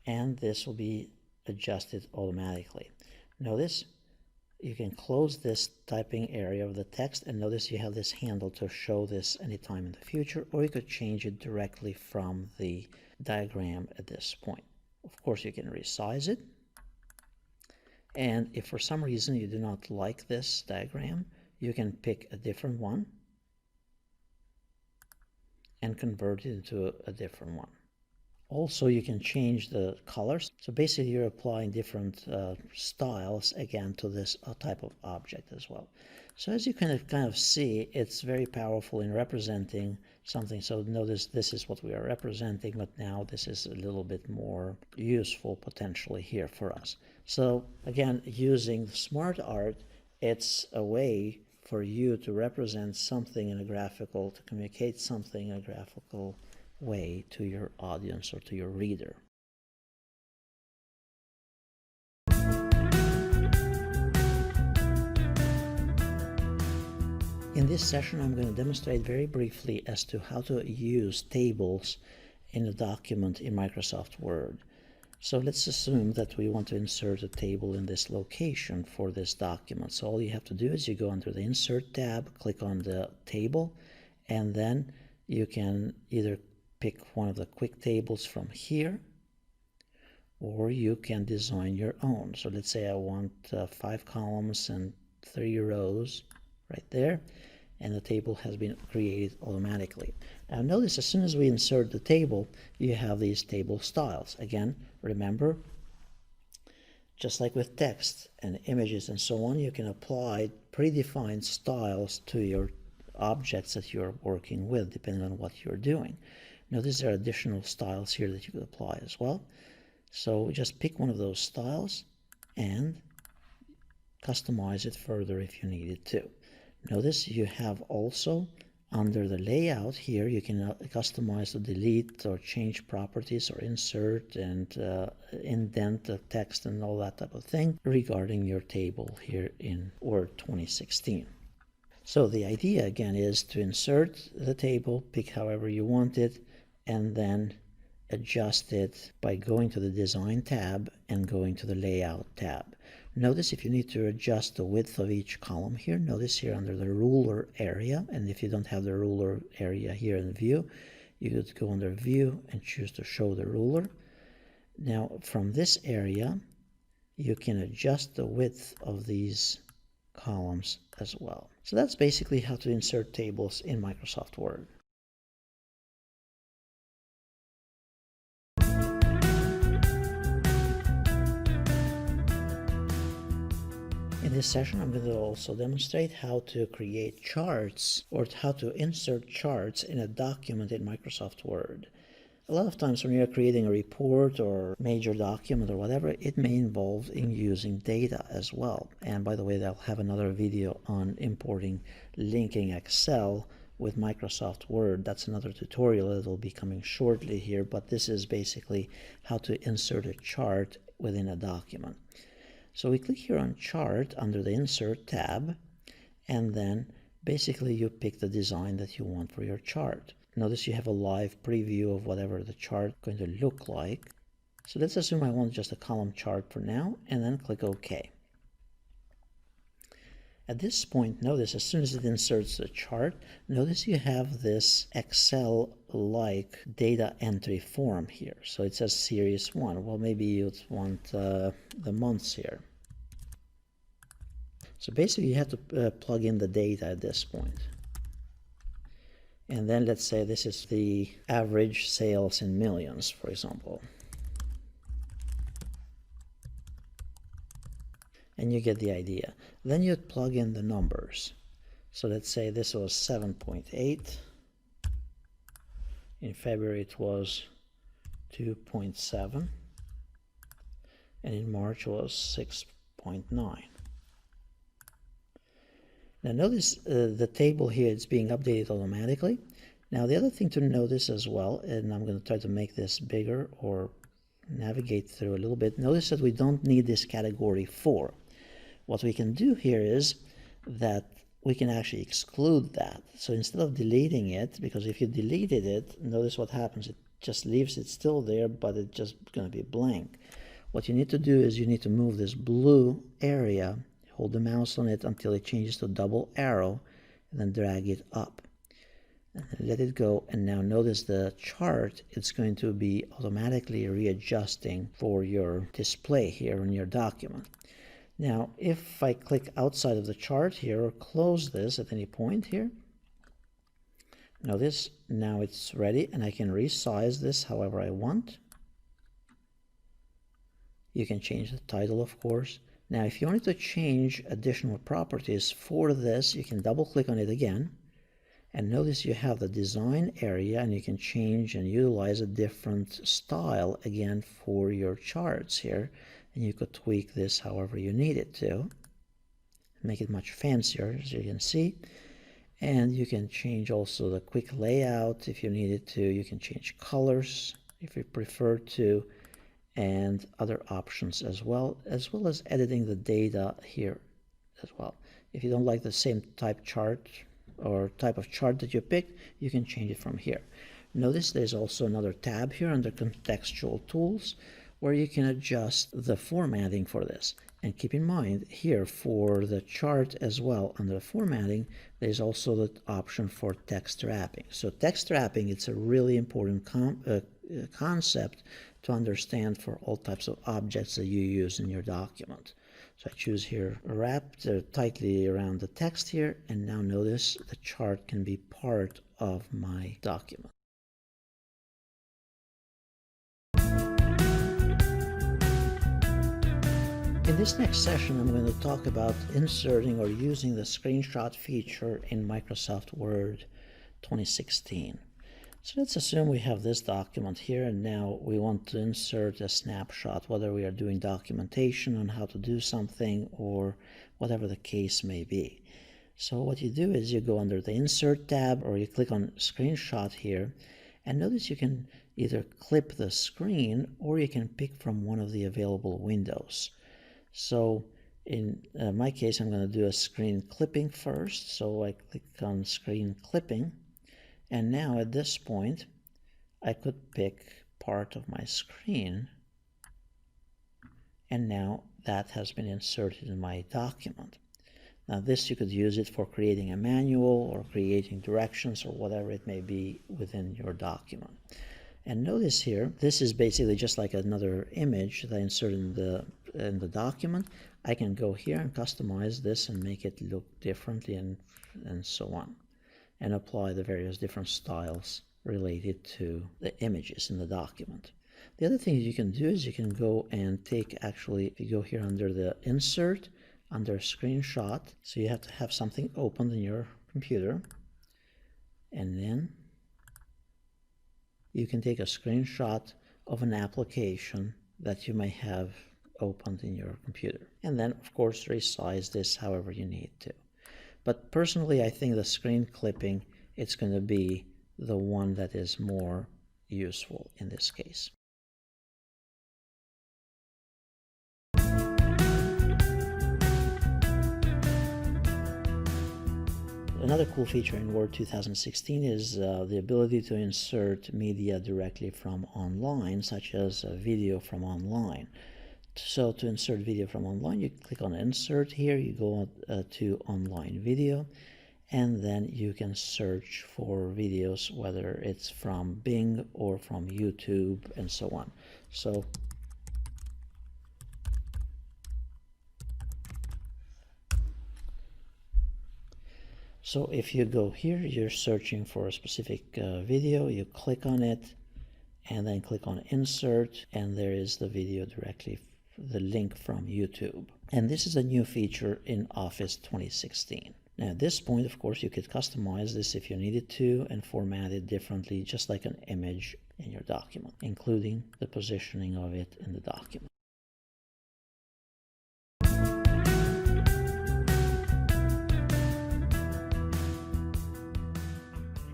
and this will be adjusted automatically. Notice you can close this typing area of the text, and notice you have this handle to show this anytime in the future, or you could change it directly from the diagram at this point. Of course, you can resize it, and if for some reason you do not like this diagram, you can pick a different one and convert it into a different one. Also, you can change the colors. So basically, you're applying different styles again to this type of object as well. So as you can kind of see, it's very powerful in representing something. So notice this is what we are representing, but now this is a little bit more useful potentially here for us. So again, using SmartArt, it's a way for you to represent something in a graphical, to communicate something in a graphical way to your audience or to your reader. In this session, I'm going to demonstrate very briefly as to how to use tables in a document in Microsoft Word. So let's assume that we want to insert a table in this location for this document. So all you have to do is you go under the Insert tab, click on the table, and then you can either pick one of the quick tables from here, or you can design your own. So let's say I want 5 columns and 3 rows right there, and the table has been created automatically. Now notice as soon as we insert the table, you have these table styles. Again, remember, just like with text and images and so on, you can apply predefined styles to your objects that you're working with, depending on what you're doing. Notice there are additional styles here that you could apply as well. So just pick one of those styles and customize it further if you needed to. Notice you have also under the layout here, you can customize the delete or change properties or insert and indent the text and all that type of thing regarding your table here in Word 2016. So the idea again is to insert the table, pick however you want it, and then adjust it by going to the Design tab and going to the Layout tab. Notice if you need to adjust the width of each column here, notice here under the ruler area, and if you don't have the ruler area here in view, you could go under View and choose to show the ruler. Now from this area, you can adjust the width of these columns as well. So that's basically how to insert tables in Microsoft Word. In this session, I'm going to also demonstrate how to create charts or how to insert charts in a document in Microsoft Word. A lot of times when you're creating a report or major document or whatever, it may involve in using data as well. And by the way, I'll have another video on importing, linking Excel with Microsoft Word. That's another tutorial that will be coming shortly here, but this is basically how to insert a chart within a document. So we click here on Chart under the Insert tab, and then basically you pick the design that you want for your chart. Notice you have a live preview of whatever the chart is going to look like. So let's assume I want just a column chart for now, and then click OK. At this point, notice as soon as it inserts the chart, notice you have this Excel-like data entry form here. So it says series 1. Well, maybe you'd want the months here. So basically you have to plug in the data at this point. And then let's say this is the average sales in millions, for example. And you get the idea. Then you plug in the numbers. So let's say this was 7.8. In February it was 2.7. And in March it was 6.9. Now notice the table here is being updated automatically. Now the other thing to notice as well, and I'm going to try to make this bigger or navigate through a little bit, notice that we don't need this category 4. What we can do here is that we can actually exclude that. So instead of deleting it, because if you deleted it, notice what happens. It just leaves it still there, but it's just going to be blank. What you need to do is you need to move this blue area, hold the mouse on it until it changes to double arrow, and then drag it up. And then let it go, and now notice the chart, it's going to be automatically readjusting for your display here in your document. Now, if I click outside of the chart here or close this at any point here, notice now it's ready and I can resize this however I want. You can change the title, of course. Now, if you wanted to change additional properties for this, you can double click on it again. And notice you have the design area and you can change and utilize a different style again for your charts here. And you could tweak this however you need it to. Make it much fancier, as you can see. And you can change also the quick layout if you needed to. You can change colors if you prefer to, and other options as well as editing the data here as well. If you don't like the same type chart or type of chart that you picked, you can change it from here. Notice there's also another tab here under contextual tools where you can adjust the formatting for this. And keep in mind here for the chart as well, under the formatting, there's also the option for text wrapping. So text wrapping, it's a really important concept to understand for all types of objects that you use in your document. So I choose here wrap tightly around the text here, and now notice the chart can be part of my document. In this next session, I'm going to talk about inserting or using the screenshot feature in Microsoft Word 2016. So let's assume we have this document here, and now we want to insert a snapshot, whether we are doing documentation on how to do something or whatever the case may be. So what you do is you go under the Insert tab, or you click on Screenshot here, and notice you can either clip the screen or you can pick from one of the available windows. So in my case, I'm going to do a screen clipping first. So I click on screen clipping. And now at this point, I could pick part of my screen. And now that has been inserted in my document. Now this, you could use it for creating a manual or creating directions or whatever it may be within your document. And notice here, this is basically just like another image that I inserted in the document. I can go here and customize this and make it look differently and so on, and apply the various different styles related to the images in the document. The other thing you can do is you can go and take, actually, if you go here under the Insert, under Screenshot, so you have to have something opened in your computer, and then you can take a screenshot of an application that you may have opened in your computer. And then, of course, resize this however you need to. But personally, I think the screen clipping, it's going to be the one that is more useful in this case. Another cool feature in Word 2016 is the ability to insert media directly from online, such as a video from online. So to insert video from online, you click on insert here, you go to online video, and then you can search for videos, whether it's from Bing or from YouTube and so on. So if you go here, you're searching for a specific video, you click on it and then click on insert, and there is the video directly, the link from YouTube. And this is a new feature in Office 2016. Now at this point, of course, you could customize this if you needed to and format it differently, just like an image in your document, including the positioning of it in the document.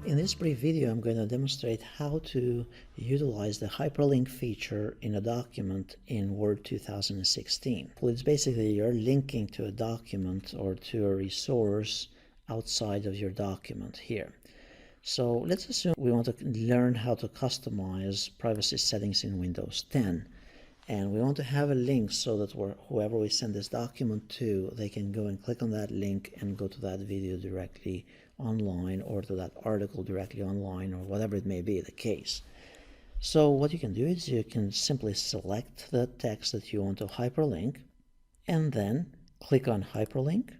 In this brief video, I'm going to demonstrate how to utilize the hyperlink feature in a document in Word 2016. Well, it's basically you're linking to a document or to a resource outside of your document here. So let's assume we want to learn how to customize privacy settings in Windows 10. And we want to have a link so that whoever we send this document to, they can go and click on that link and go to that video directly online, or to that article directly online, or whatever it may be the case. So what you can do is you can simply select the text that you want to hyperlink, and then click on hyperlink,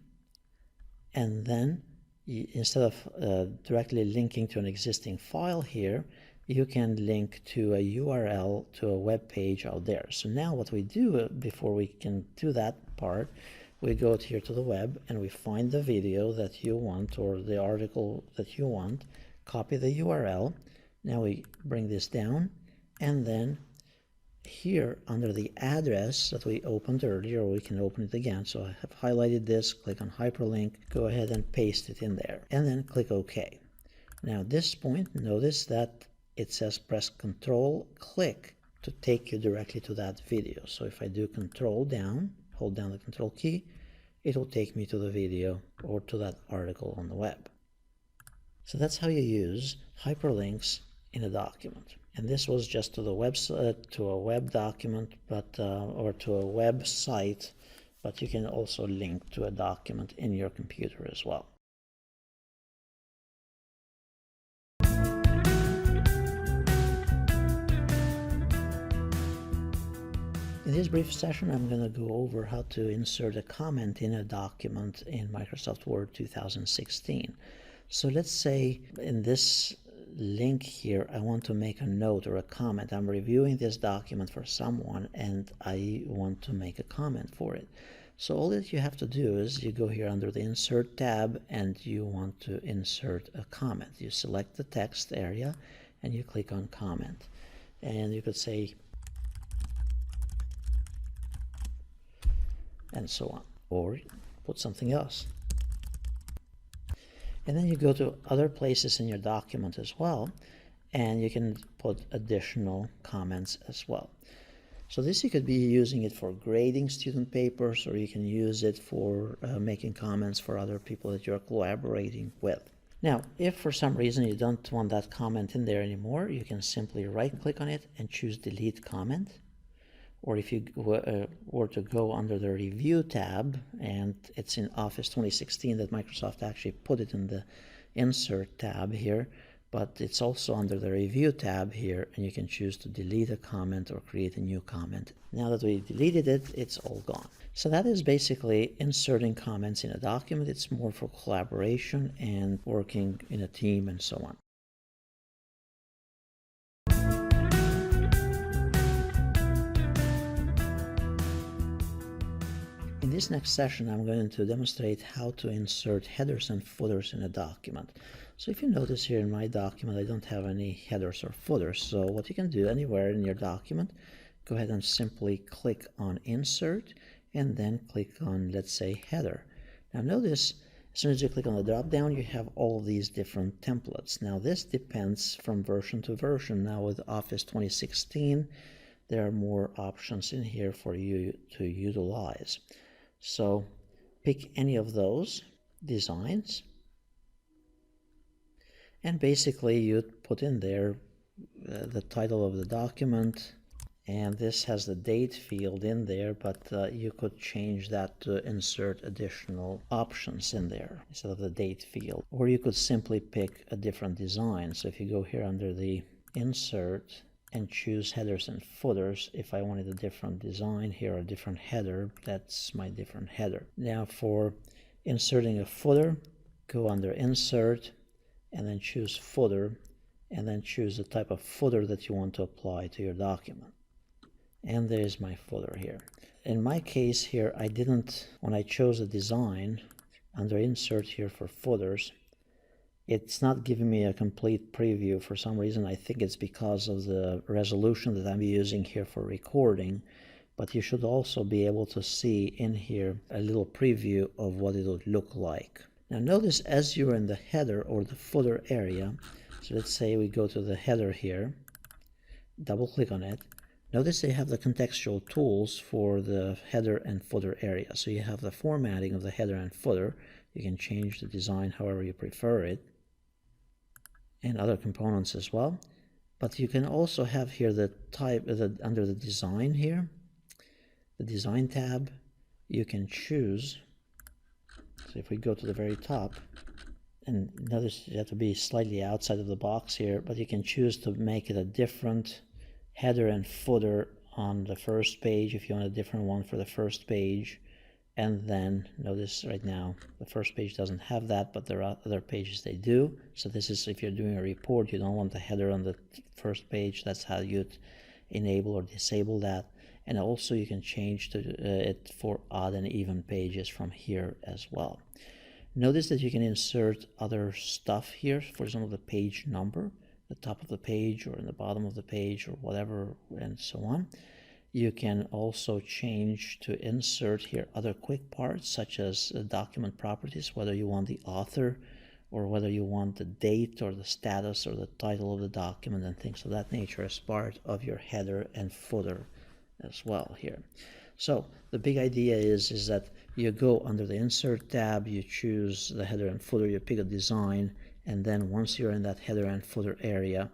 and then instead of directly linking to an existing file here, you can link to a URL to a web page out there. So now what we do before we can do that part, we go here to the web and we find the video that you want or the article that you want, copy the URL. Now we bring this down, and then here under the address that we opened earlier, we can open it again. So I have highlighted this, click on hyperlink, go ahead and paste it in there, and then click OK. Now at this point, notice that it says press Control click to take you directly to that video. So if I do Control down, hold down the Control key, it will take me to the video or to that article on the web. So that's how you use hyperlinks in a document. And this was just to the website, to a web document, but or to a website, but you can also link to a document in your computer as well. In this brief session, I'm going to go over how to insert a comment in a document in Microsoft Word 2016. So let's say in this link here, I want to make a note or a comment. I'm reviewing this document for someone and I want to make a comment for it. So all that you have to do is you go here under the Insert tab and you want to insert a comment. You select the text area and you click on Comment. And you could say, and so on, or put something else. And then you go to other places in your document as well, and you can put additional comments as well. So this, you could be using it for grading student papers, or you can use it for making comments for other people that you're collaborating with. Now, if for some reason you don't want that comment in there anymore, you can simply right-click on it and choose Delete Comment. Or if you were to go under the Review tab, and it's in Office 2016 that Microsoft actually put it in the Insert tab here, but it's also under the Review tab here, and you can choose to delete a comment or create a new comment. Now that we deleted it, it's all gone. So that is basically inserting comments in a document. It's more for collaboration and working in a team and so on. In this next session, I'm going to demonstrate how to insert headers and footers in a document. So if you notice here in my document, I don't have any headers or footers. So what you can do anywhere in your document, go ahead and simply click on Insert and then click on, let's say, Header. Now notice, as soon as you click on the drop down, you have all of these different templates. Now this depends from version to version. Now with Office 2016, there are more options in here for you to utilize. So pick any of those designs, and basically you put in there the title of the document, And this has the date field in there, but you could change that to insert additional options in there instead of the date field. Or you could simply pick a different design. So if you go here under the insert and choose headers and footers, if I wanted a different design here, a different header, that's my different header. Now for inserting a footer, go under insert and then choose footer, and then choose the type of footer that you want to apply to your document. And there's my footer here. In my case here, I didn't, when I chose a design, under insert here for footers, it's not giving me a complete preview for some reason. I think it's because of the resolution that I'm using here for recording, but you should also be able to see in here a little preview of what it would look like. Now notice as you're in the header or the footer area, so let's say we go to the header here, double click on it. Notice they have the contextual tools for the header and footer area. So you have the formatting of the header and footer. You can change the design however you prefer it, and other components as well. But you can also have here the type, under the design here, the design tab, you can choose. So if we go to the very top, and notice you have to be slightly outside of the box here, but you can choose to make it a different header and footer on the first page if you want a different one for the first page. And then notice right now the first page doesn't have that, but there are other pages they do. So this is if you're doing a report, you don't want the header on the first page. That's how you'd enable or disable that. And also you can change it for odd and even pages from here as well. Notice that you can insert other stuff here, for example the page number, the top of the page or in the bottom of the page or whatever, and so on. You can also change to insert here other quick parts such as document properties, whether you want the author or whether you want the date or the status or the title of the document and things of that nature as part of your header and footer as well here. So the big idea is that you go under the insert tab, you choose the header and footer, you pick a design, and then once you're in that header and footer area,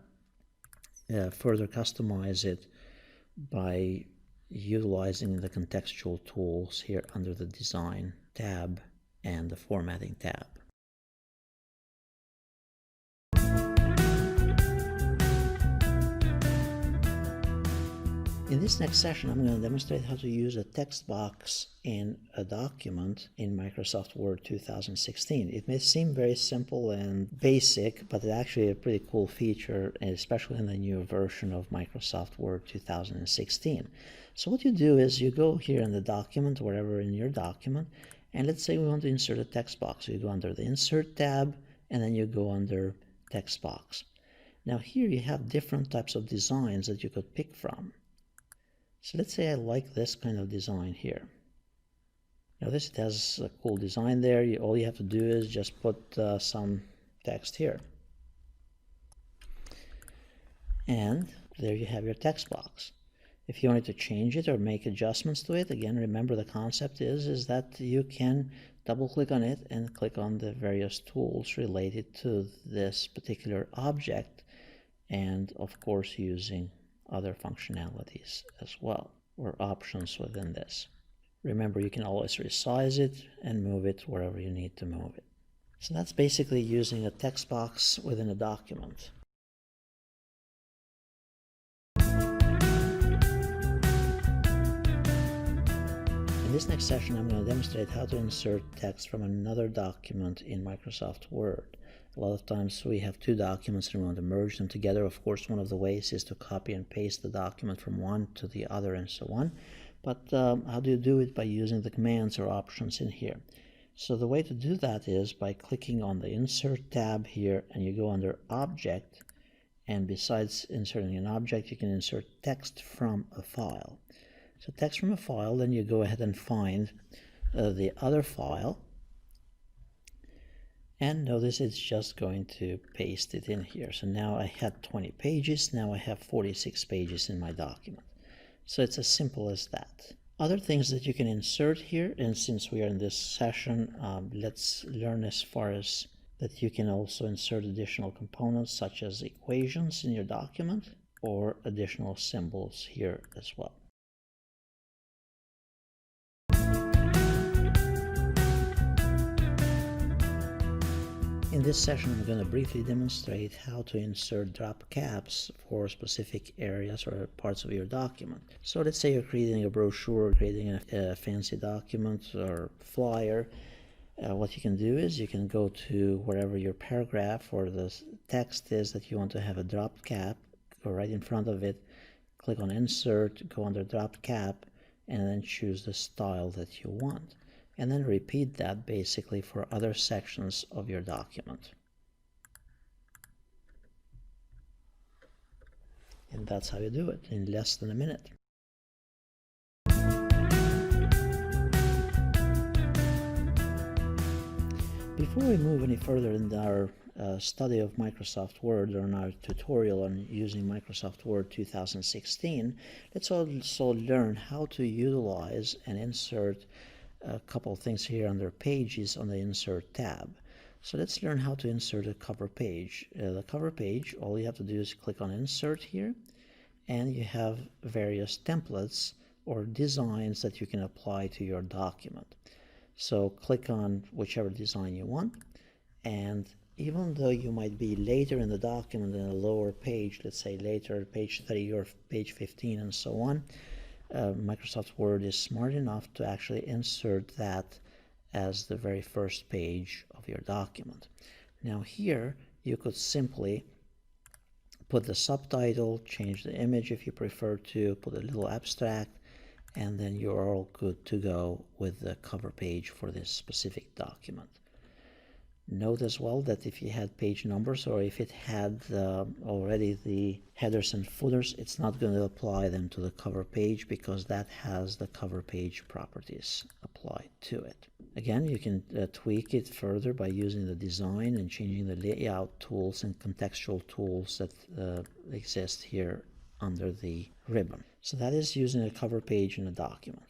further customize it by utilizing the contextual tools here under the design tab and the formatting tab. In this next session, I'm going to demonstrate how to use a text box in a document in Microsoft Word 2016. It may seem very simple and basic, but it's actually a pretty cool feature, especially in the new version of Microsoft Word 2016. So what you do is you go here in the document, wherever in your document, and let's say we want to insert a text box. So you go under the Insert tab, and then you go under Text Box. Now here you have different types of designs that you could pick from. So let's say I like this kind of design here. Notice it has a cool design there. All you have to do is just put some text here. And there you have your text box. If you wanted to change it or make adjustments to it, again, remember the concept is that you can double click on it and click on the various tools related to this particular object, and of course using other functionalities as well, or options within this. Remember, you can always resize it and move it wherever you need to move it. So that's basically using a text box within a document. In this next session, I'm going to demonstrate how to insert text from another document in Microsoft Word. A lot of times we have two documents and we want to merge them together. Of course, one of the ways is to copy and paste the document from one to the other and so on. But how do you do it? By using the commands or options in here. So the way to do that is by clicking on the Insert tab here, and you go under Object, and besides inserting an object, you can insert text from a file. So text from a file, then you go ahead and find the other file, and notice it's just going to paste it in here. So now I had 20 pages, now I have 46 pages in my document. So it's as simple as that. Other things that you can insert here, and since we are in this session, let's learn as far as that you can also insert additional components such as equations in your document. or additional symbols here as well. In this session, I'm going to briefly demonstrate how to insert drop caps for specific areas or parts of your document. So let's say you're creating a brochure, creating a fancy document or flyer. What you can do is you can go to wherever your paragraph or the text is that you want to have a drop cap, go right in front of it, click on Insert, go under Drop Cap, and then choose the style that you want. And then repeat that basically for other sections of your document. And that's how you do it in less than a minute. Before we move any further in our study of Microsoft Word, or in our tutorial on using Microsoft Word 2016, let's also learn how to utilize and insert a couple of things here under Pages on the Insert tab. So let's learn how to insert a cover page. The cover page, all you have to do is click on Insert here, and you have various templates or designs that you can apply to your document. So click on whichever design you want, and even though you might be later in the document in a lower page, let's say later page 30 or page 15 and so on, Microsoft Word is smart enough to actually insert that as the very first page of your document. Now here you could simply put the subtitle, change the image if you prefer to, put a little abstract, and then you're all good to go with the cover page for this specific document. Note as well that if you had page numbers, or if it had already the headers and footers, it's not going to apply them to the cover page because that has the cover page properties applied to it. Again, you can tweak it further by using the design and changing the layout tools and contextual tools that exist here under the ribbon. So that is using a cover page in a document.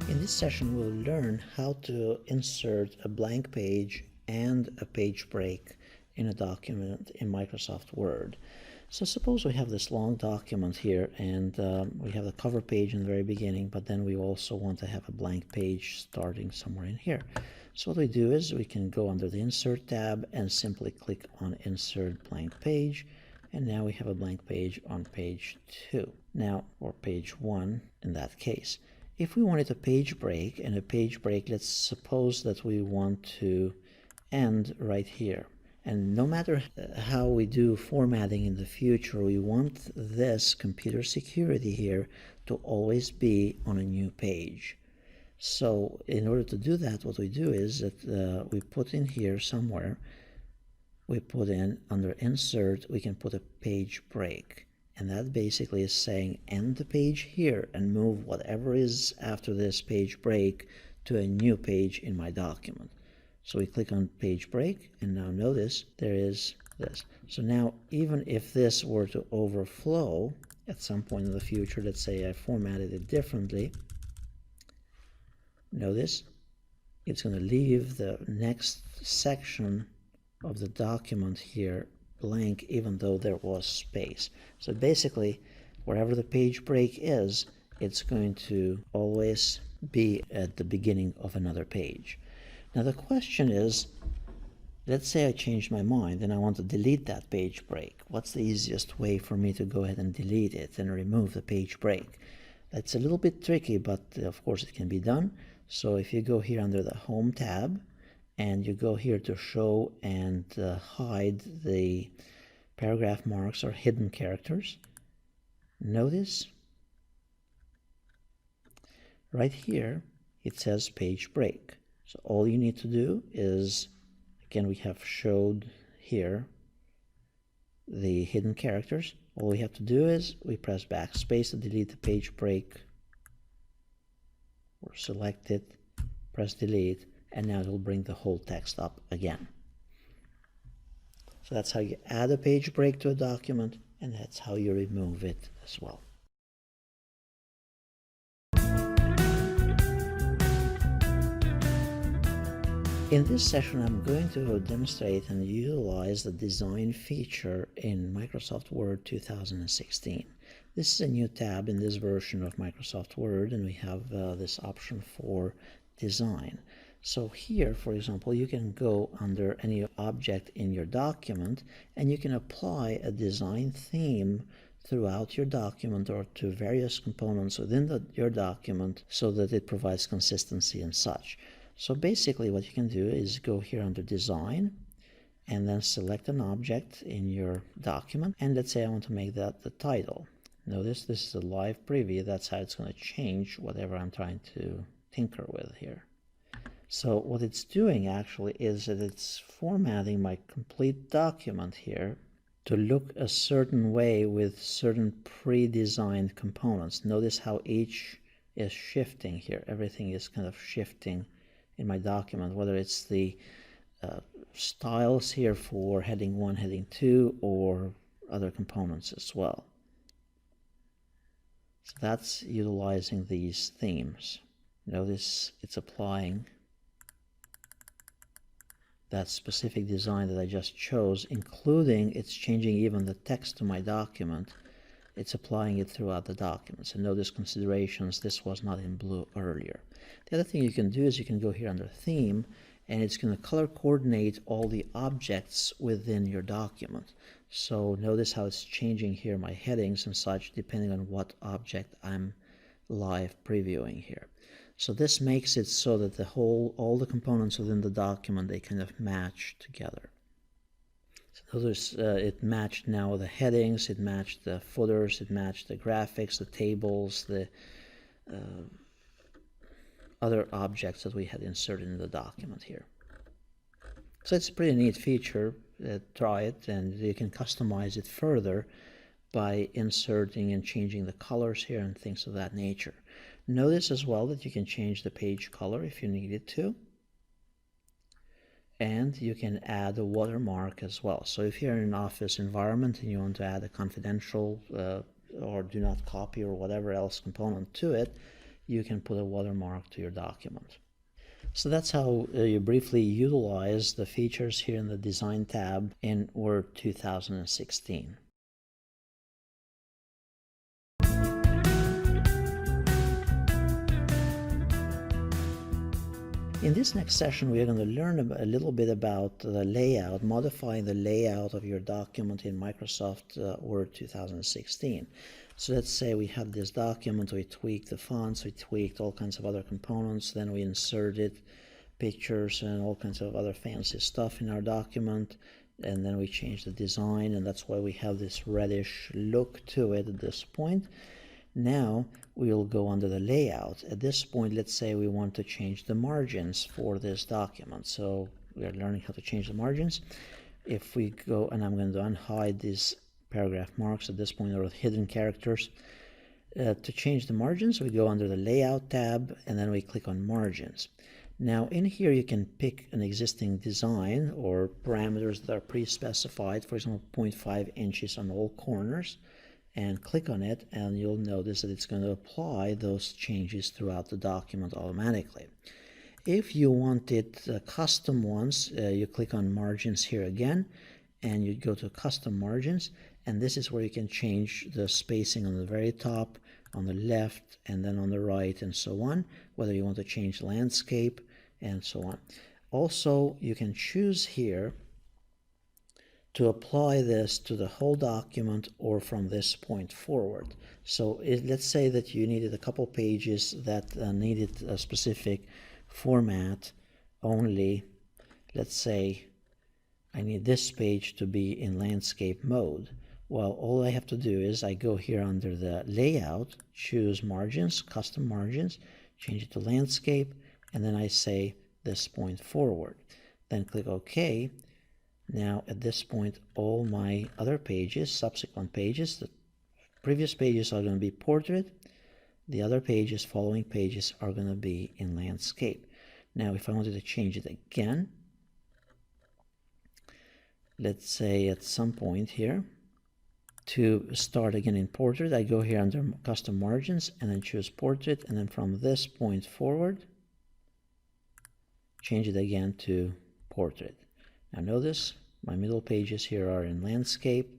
In this session, we'll learn how to insert a blank page and a page break in a document in Microsoft Word. So suppose we have this long document here, and we have the cover page in the very beginning, but then we also want to have a blank page starting somewhere in here. So what we do is we can go under the Insert tab and simply click on Insert Blank Page, and now we have a blank page on page 2. Now, or page 1 in that case. If we wanted a page break, and a page break, let's suppose that we want to end right here. And no matter how we do formatting in the future, we want this computer security here to always be on a new page. So in order to do that, what we do is that we put in here somewhere, we put in under Insert, we can put a page break. And that basically is saying end the page here and move whatever is after this page break to a new page in my document. So we click on page break, and now notice there is this. So now even if this were to overflow at some point in the future, let's say I formatted it differently, notice it's going to leave the next section of the document here blank, even though there was space. So basically, wherever the page break is, it's going to always be at the beginning of another page. Now the question is, let's say I changed my mind and I want to delete that page break. What's the easiest way for me to go ahead and delete it and remove the page break? That's a little bit tricky, but of course it can be done. So if you go here under the Home tab, and you go here to show and hide the paragraph marks or hidden characters, notice right here it says page break. So all you need to do is, again, we have showed here the hidden characters. All we have to do is we press backspace to delete the page break, or select it, press delete, and now it will bring the whole text up again. So that's how you add a page break to a document, and that's how you remove it as well. In this session, I'm going to demonstrate and utilize the design feature in Microsoft Word 2016. This is a new tab in this version of Microsoft Word, and we have this option for design. So here, for example, you can go under any object in your document and you can apply a design theme throughout your document or to various components within your document so that it provides consistency and such. So basically what you can do is go here under design and then select an object in your document, and let's say I want to make that the title. Notice this is a live preview. That's how it's going to change whatever I'm trying to tinker with here. So what it's doing actually is that it's formatting my complete document here to look a certain way with certain pre-designed components. Notice how each is shifting here. Everything is kind of shifting in my document, whether it's the styles here for heading 1, heading 2, or other components as well. So that's utilizing these themes. Notice it's applying that specific design that I just chose, including it's changing even the text to my document. It's applying it throughout the document. So notice considerations, this was not in blue earlier. The other thing you can do is you can go here under theme, and it's going to color coordinate all the objects within your document. So notice how it's changing here my headings and such depending on what object I'm live previewing here. So this makes it so that all the components within the document, they kind of match together. So notice it matched now the headings, it matched the footers, it matched the graphics, the tables, the other objects that we had inserted in the document here. So it's a pretty neat feature. Try it, and you can customize it further by inserting and changing the colors here and things of that nature. Notice as well that you can change the page color if you needed to. And you can add a watermark as well. So if you're in an office environment and you want to add a confidential or do not copy or whatever else component to it, you can put a watermark to your document. So that's how you briefly utilize the features here in the Design tab in Word 2016. In this next session, we are going to learn a little bit about the layout, modifying the layout of your document in Microsoft Word 2016. So let's say we have this document, we tweaked the fonts, we tweaked all kinds of other components, then we inserted pictures and all kinds of other fancy stuff in our document, and then we changed the design, and that's why we have this reddish look to it at this point. Now we'll go under the layout. At this point, let's say we want to change the margins for this document. So we are learning how to change the margins. If we go, and I'm going to unhide these paragraph marks at this point, or hidden characters. To change the margins, we go under the Layout tab, and then we click on Margins. Now in here you can pick an existing design or parameters that are pre-specified, for example 0.5 inches on all corners, and click on it, and you'll notice that it's going to apply those changes throughout the document automatically. If you wanted custom ones, you click on Margins here again, and you go to Custom Margins, and this is where you can change the spacing on the very top, on the left, and then on the right, and so on, whether you want to change landscape, and so on. Also, you can choose here to apply this to the whole document or from this point forward. So let's say that you needed a couple pages that needed a specific format only. Let's say I need this page to be in landscape mode. Well, all I have to do is I go here under the Layout, choose Margins, Custom Margins, change it to Landscape, and then I say this point forward. Then click OK. Now at this point, all my other pages, subsequent pages, the previous pages are going to be portrait. The other pages, following pages, are going to be in landscape. Now if I wanted to change it again, let's say at some point here, to start again in portrait, I go here under Custom Margins and then choose Portrait, and then from this point forward, change it again to portrait. Now notice my middle pages here are in landscape,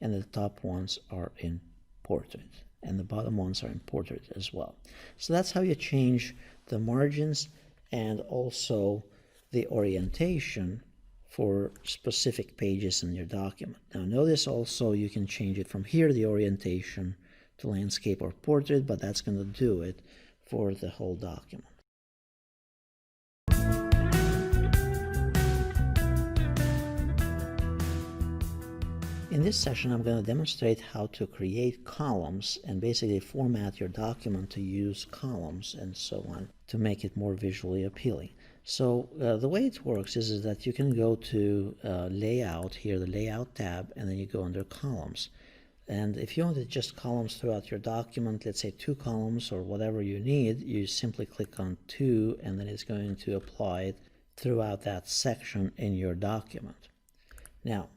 and the top ones are in portrait, and the bottom ones are in portrait as well. So that's how you change the margins and also the orientation for specific pages in your document. Now notice also you can change it from here, the orientation, to landscape or portrait, but that's going to do it for the whole document. In this session, I'm going to demonstrate how to create columns and basically format your document to use columns and so on to make it more visually appealing. So the way it works is that you can go to Layout here, the Layout tab, and then you go under Columns. And if you wanted just columns throughout your document, let's say 2 columns or whatever you need, you simply click on 2, and then it's going to apply it throughout that section in your document. Now,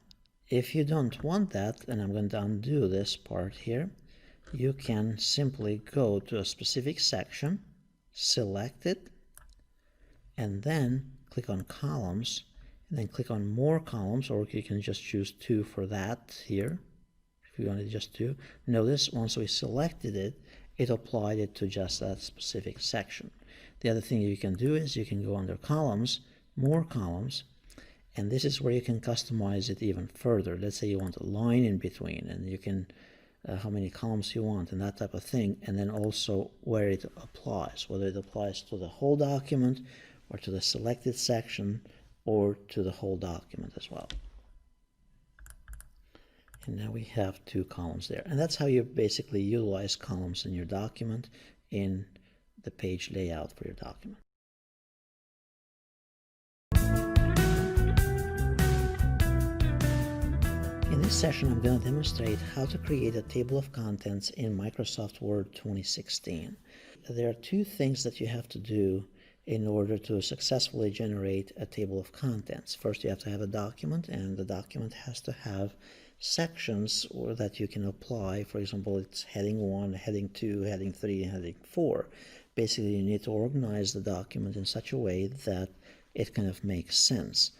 if you don't want that, and I'm going to undo this part here, you can simply go to a specific section, select it, and then click on Columns, and then click on More Columns, or you can just choose 2 for that here, if you wanted just 2. Notice once we selected it, it applied it to just that specific section. The other thing you can do is you can go under Columns, More Columns, and this is where you can customize it even further. Let's say you want a line in between, and you can how many columns you want and that type of thing, and then also where it applies, whether it applies to the whole document or to the selected section or to the whole document as well. And now we have 2 columns there, and that's how you basically utilize columns in your document in the page layout for your document. In this session, I'm going to demonstrate how to create a table of contents in Microsoft Word 2016. There are 2 things that you have to do in order to successfully generate a table of contents. First, you have to have a document, and the document has to have sections that you can apply. For example, it's heading 1, heading 2, heading 3, and heading 4. Basically, you need to organize the document in such a way that it kind of makes sense.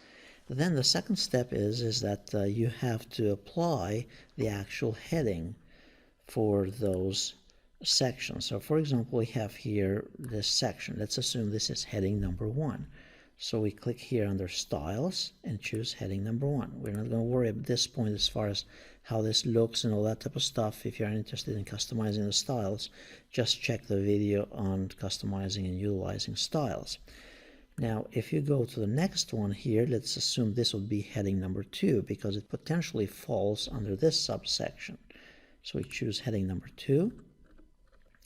Then the second step is that you have to apply the actual heading for those sections. So for example, we have here this section. Let's assume this is heading number 1. So we click here under Styles and choose heading number 1. We're not going to worry at this point as far as how this looks and all that type of stuff. If you're interested in customizing the styles, just check the video on customizing and utilizing styles. Now, if you go to the next one here, let's assume this would be heading number 2 because it potentially falls under this subsection. So we choose heading number 2,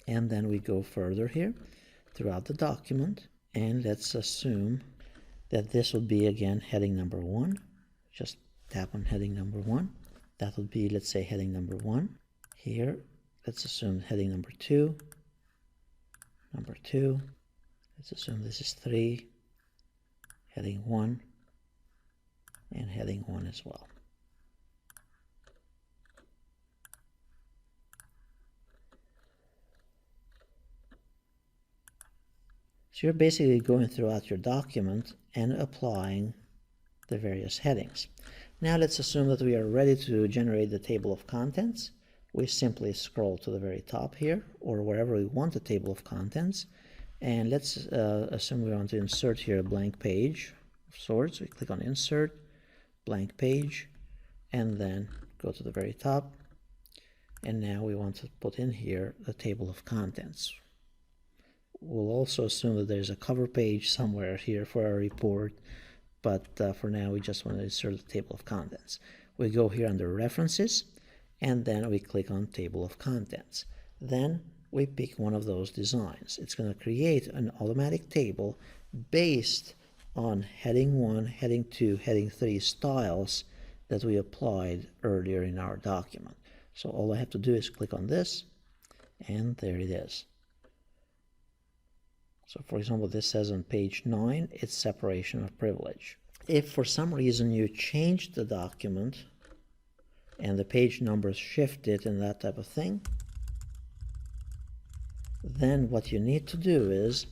and then we go further here throughout the document, and let's assume that this would be again heading number 1. Just tap on heading number 1. That would be, let's say, heading number 1. Here, let's assume heading number 2, number 2. Let's assume this is 3. Heading 1, and heading 1 as well. So you're basically going throughout your document and applying the various headings. Now let's assume that we are ready to generate the table of contents. We simply scroll to the very top here, or wherever we want the table of contents. And let's assume we want to insert here a blank page of sorts. We click on Insert, Blank Page, and then go to the very top. And now we want to put in here the table of contents. We'll also assume that there's a cover page somewhere here for our report, but for now we just want to insert the table of contents. We go here under References, and then we click on Table of Contents. Then we pick one of those designs. It's going to create an automatic table based on heading 1, heading 2, heading 3 styles that we applied earlier in our document. So all I have to do is click on this, and there it is. So for example, this says on page 9, it's separation of privilege. If for some reason you changed the document and the page numbers shifted and that type of thing, then what you need to do is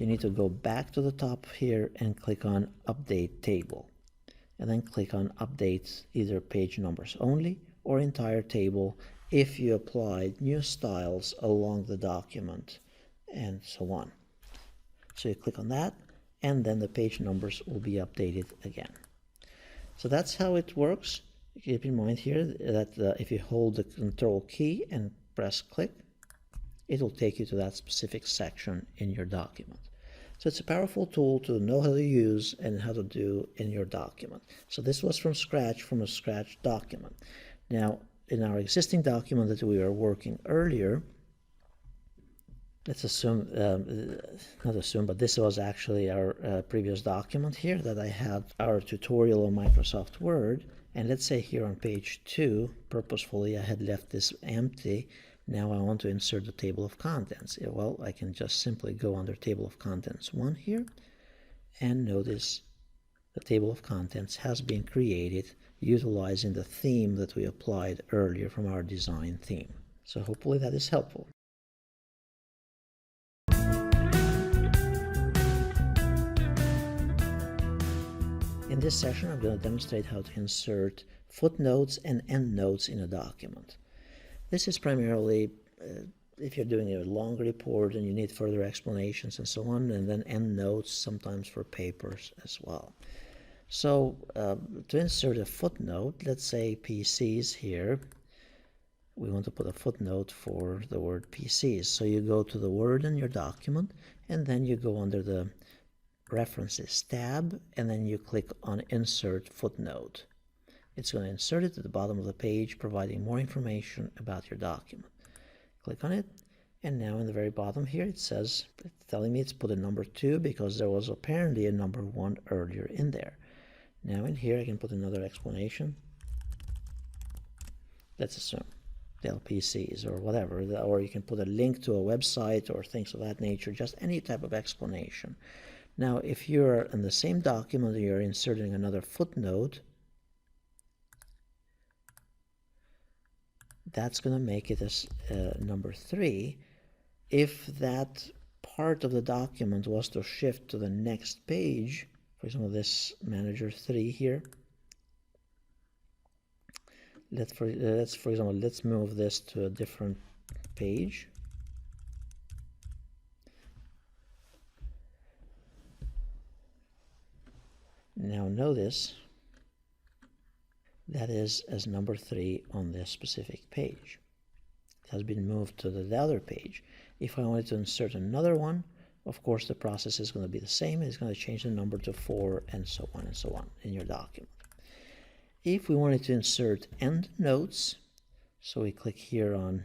you need to go back to the top here and click on Update Table. And then click on Update either page numbers only or entire table if you applied new styles along the document and so on. So you click on that, and then the page numbers will be updated again. So that's how it works. Keep in mind here that if you hold the Control key and press click, it will take you to that specific section in your document. So it's a powerful tool to know how to use and how to do in your document. So this was from a scratch document. Now, in our existing document that we were working earlier, let's assume, not assume, but this was actually our previous document here that I had our tutorial on Microsoft Word. And let's say here on page 2, purposefully I had left this empty. Now I want to insert the table of contents. Well, I can just simply go under table of contents 1 here, and notice the table of contents has been created utilizing the theme that we applied earlier from our design theme. So hopefully that is helpful. In this session, I'm going to demonstrate how to insert footnotes and endnotes in a document. This is primarily if you're doing a long report and you need further explanations and so on, and then endnotes sometimes for papers as well. So to insert a footnote, let's say PCs here, we want to put a footnote for the word PCs. So you go to the word in your document, and then you go under the References tab, and then you click on Insert Footnote. It's going to insert it at the bottom of the page, providing more information about your document. Click on it, and now in the very bottom here it says, it's telling me it's put a number 2 because there was apparently a number 1 earlier in there. Now in here I can put another explanation. Let's assume Dell PCs or whatever, or you can put a link to a website or things of that nature, just any type of explanation. Now if you're in the same document and you're inserting another footnote, that's going to make it as number 3. If that part of the document was to shift to the next page, for example, this Manager 3 here, for example, let's move this to a different page. Now notice that is as number 3 on this specific page. It has been moved to the other page. If I wanted to insert another one, of course the process is going to be the same. It's going to change the number to 4 and so on in your document. If we wanted to insert endnotes, so we click here on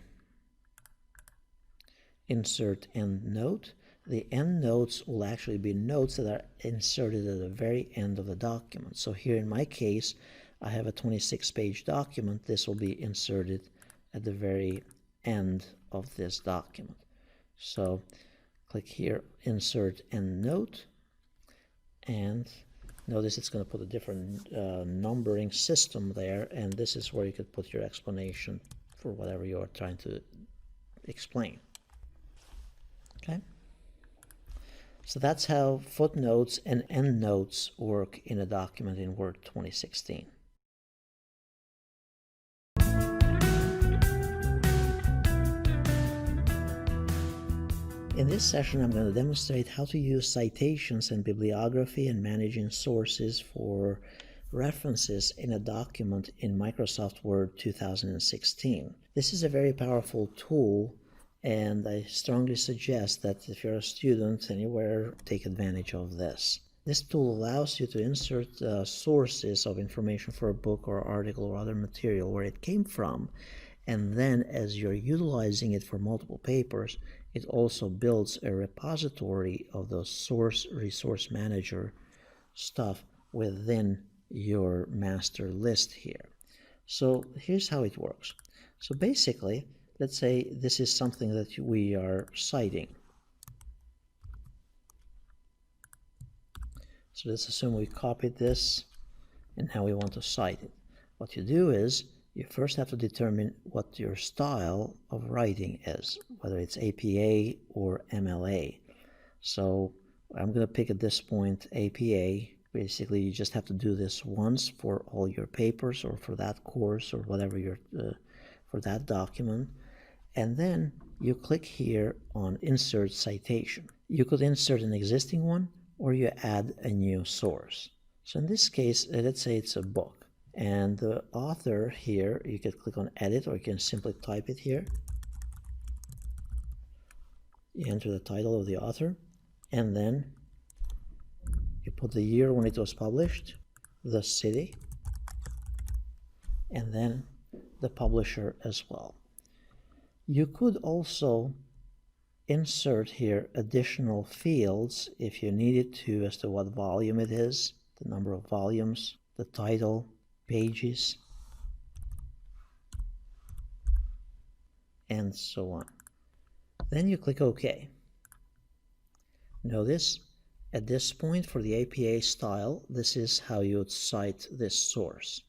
Insert Endnote, the endnotes will actually be notes that are inserted at the very end of the document. So here in my case, I have a 26-page document. This will be inserted at the very end of this document. So click here, Insert Endnote, and notice it's going to put a different numbering system there, and this is where you could put your explanation for whatever you are trying to explain. Okay? So that's how footnotes and endnotes work in a document in Word 2016. In this session, I'm going to demonstrate how to use citations and bibliography and managing sources for references in a document in Microsoft Word 2016. This is a very powerful tool, and I strongly suggest that if you're a student anywhere, take advantage of this. This tool allows you to insert sources of information for a book or article or other material, where it came from, and then as you're utilizing it for multiple papers, it also builds a repository of those source resource manager stuff within your master list here. So here's how it works. So basically, let's say this is something that we are citing. So let's assume we copied this and now we want to cite it. What you do is you first have to determine what your style of writing is, whether it's APA or MLA. So I'm going to pick at this point APA. Basically, you just have to do this once for all your papers or for that course or whatever you're for that document. And then you click here on Insert Citation. You could insert an existing one or you add a new source. So in this case, let's say it's a book. And the author here, you can click on Edit or you can simply type it here. You enter the title of the author and then you put the year when it was published, the city, and then the publisher as well. You could also insert here additional fields if you needed to as to what volume it is, the number of volumes, the title, pages, and so on. Then you click OK. Notice at this point for the APA style, this is how you would cite this source.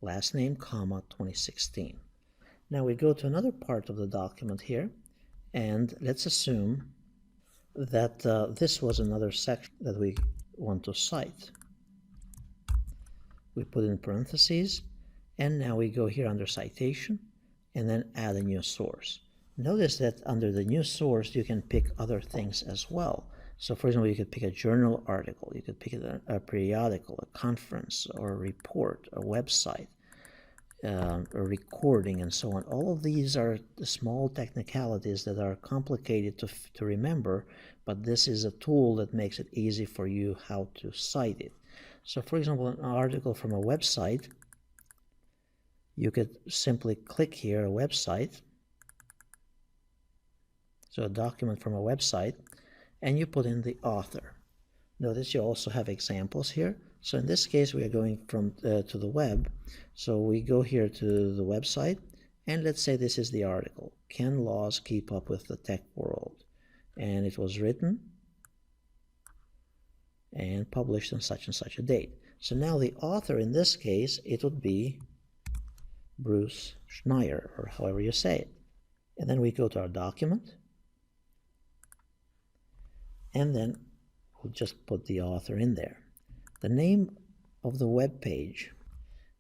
Last name, comma, 2016. Now we go to another part of the document here, and let's assume that this was another section that we want to cite. We put in parentheses, and now we go here under citation, and then add a new source. Notice that under the new source, you can pick other things as well. So for example, you could pick a journal article, you could pick a periodical, a conference, or a report, a website, a recording, and so on. All of these are the small technicalities that are complicated to remember, but this is a tool that makes it easy for you how to cite it. So for example, an article from a website, you could simply click here, a website, so a document from a website, and you put in the author. Notice you also have examples here. So in this case, we are going from to the web. So we go here to the website, and let's say this is the article, Can Laws Keep Up with the Tech World? And it was written and published on such and such a date. So now the author, in this case, it would be Bruce Schneier, or however you say it. And then we go to our document, and then we'll just put the author in there. The name of the web page.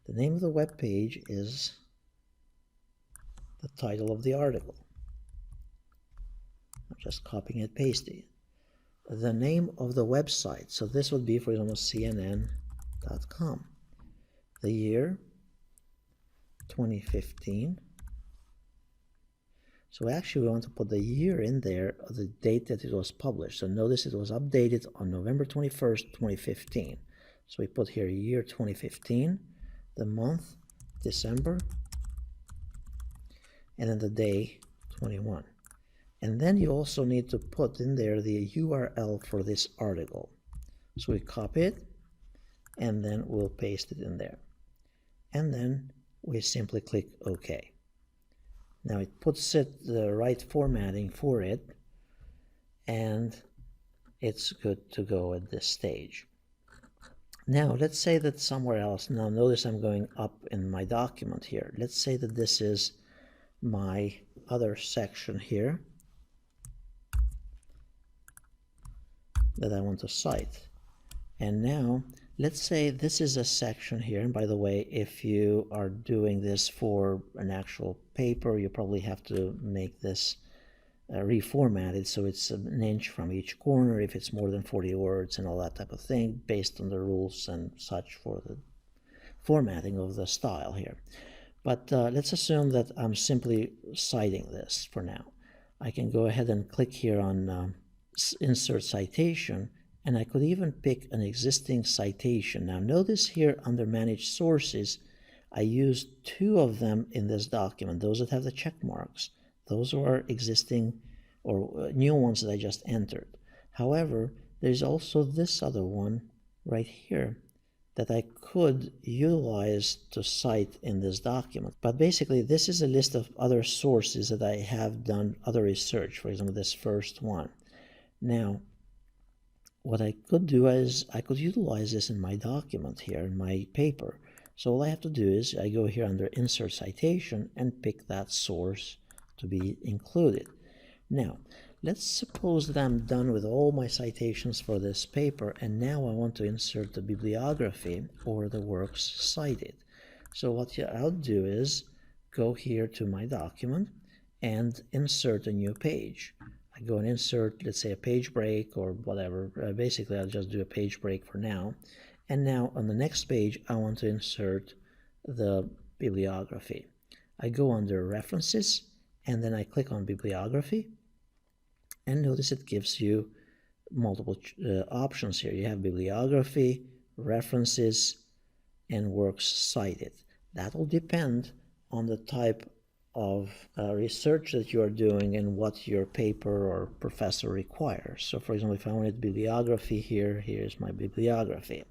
The name of the web page is the title of the article. I'm just copying and pasting it. The name of the website. So this would be, for example, CNN.com. The year 2015. So actually we want to put the year in there, the date that it was published. So notice it was updated on November 21st, 2015. So we put here year 2015, the month, December, and then the day, 21. And then you also need to put in there the URL for this article. So we copy it, and then we'll paste it in there. And then we simply click OK. Now it puts it the right formatting for it, and it's good to go at this stage. Now let's say that somewhere else, now notice I'm going up in my document here. Let's say that this is my other section here that I want to cite. And now let's say this is a section here, and by the way, if you are doing this for an actual paper, you probably have to make this reformatted so it's an inch from each corner if it's more than 40 words and all that type of thing, based on the rules and such for the formatting of the style here. But let's assume that I'm simply citing this for now. I can go ahead and click here on Insert Citation, and I could even pick an existing citation. Now notice here under Manage Sources, I used two of them in this document, those that have the check marks. Those are existing or new ones that I just entered. However, there's also this other one right here that I could utilize to cite in this document. But basically, this is a list of other sources that I have done other research, for example, this first one. Now, what I could do is I could utilize this in my document here, in my paper. So all I have to do is I go here under Insert Citation and pick that source to be included. Now, Let's suppose that I'm done with all my citations for this paper, and now I want to insert the bibliography or the works cited. So what I'll do is go here to my document and insert a new page. I go and insert, let's say, a page break or whatever. Basically, I'll just do a page break for now. And now on the next page, I want to insert the bibliography. I go under References, and then I click on Bibliography. And notice it gives you multiple options here. You have bibliography, references, and works cited. That will depend on the type of research that you are doing and what your paper or professor requires. So for example, if I wanted bibliography here, here's my bibliography.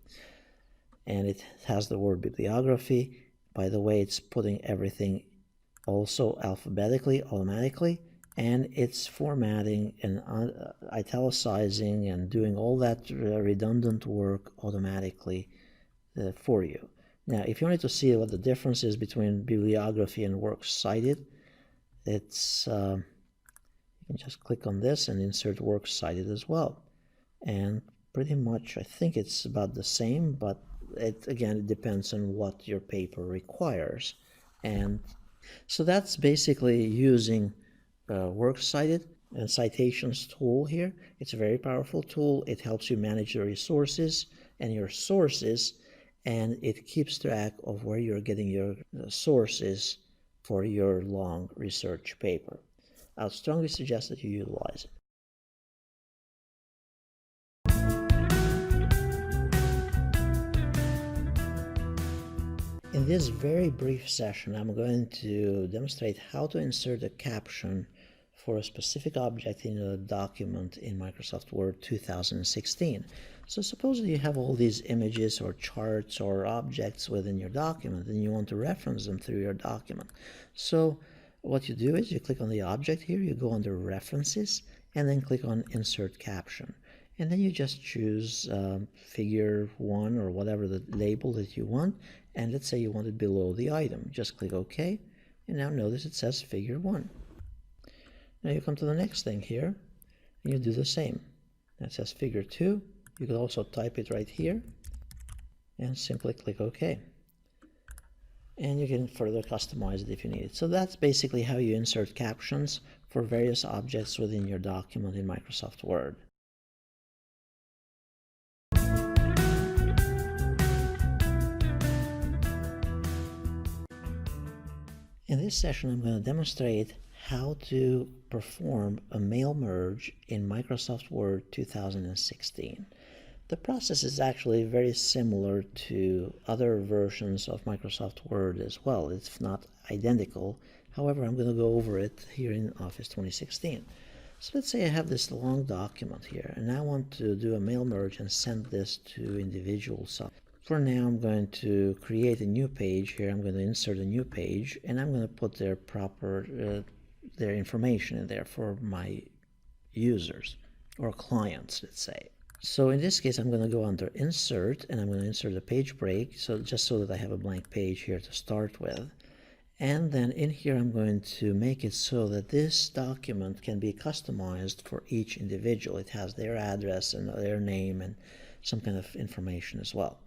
And it has the word bibliography. By the way, it's putting everything also alphabetically, automatically, and it's formatting and italicizing and doing all that redundant work automatically for you. Now, if you wanted to see what the difference is between bibliography and works cited, it's you can just click on this and insert works cited as well. And pretty much, I think it's about the same, but again, it depends on what your paper requires. And so that's basically using works cited and citations tool here. It's a very powerful tool. It helps you manage your resources and your sources, and it keeps track of where you're getting your sources for your long research paper. I would strongly suggest that you utilize it. In this very brief session, I'm going to demonstrate how to insert a caption for a specific object in a document in Microsoft Word 2016. So suppose you have all these images or charts or objects within your document and you want to reference them through your document. So what you do is you click on the object here, you go under References, and then click on Insert Caption. And then you just choose figure 1 or whatever the label that you want, and let's say you want it below the item. Just click OK, and now notice it says figure 1. Now you come to the next thing here, and you do the same. That says figure 2. You can also type it right here, and simply click OK. And you can further customize it if you need it. So that's basically how you insert captions for various objects within your document in Microsoft Word. In this session, I'm going to demonstrate how to perform a mail merge in Microsoft Word 2016. The process is actually very similar to other versions of Microsoft Word as well. It's not identical. However, I'm going to go over it here in Office 2016. So let's say I have this long document here, and I want to do a mail merge and send this to individuals. For now, I'm going to create a new page here. I'm going to insert a new page, and I'm going to put their their information in there for my users or clients, let's say. So in this case, I'm going to go under Insert, and I'm going to insert a page break, so just so that I have a blank page here to start with. And then in here, I'm going to make it so that this document can be customized for each individual. It has their address and their name and some kind of information as well.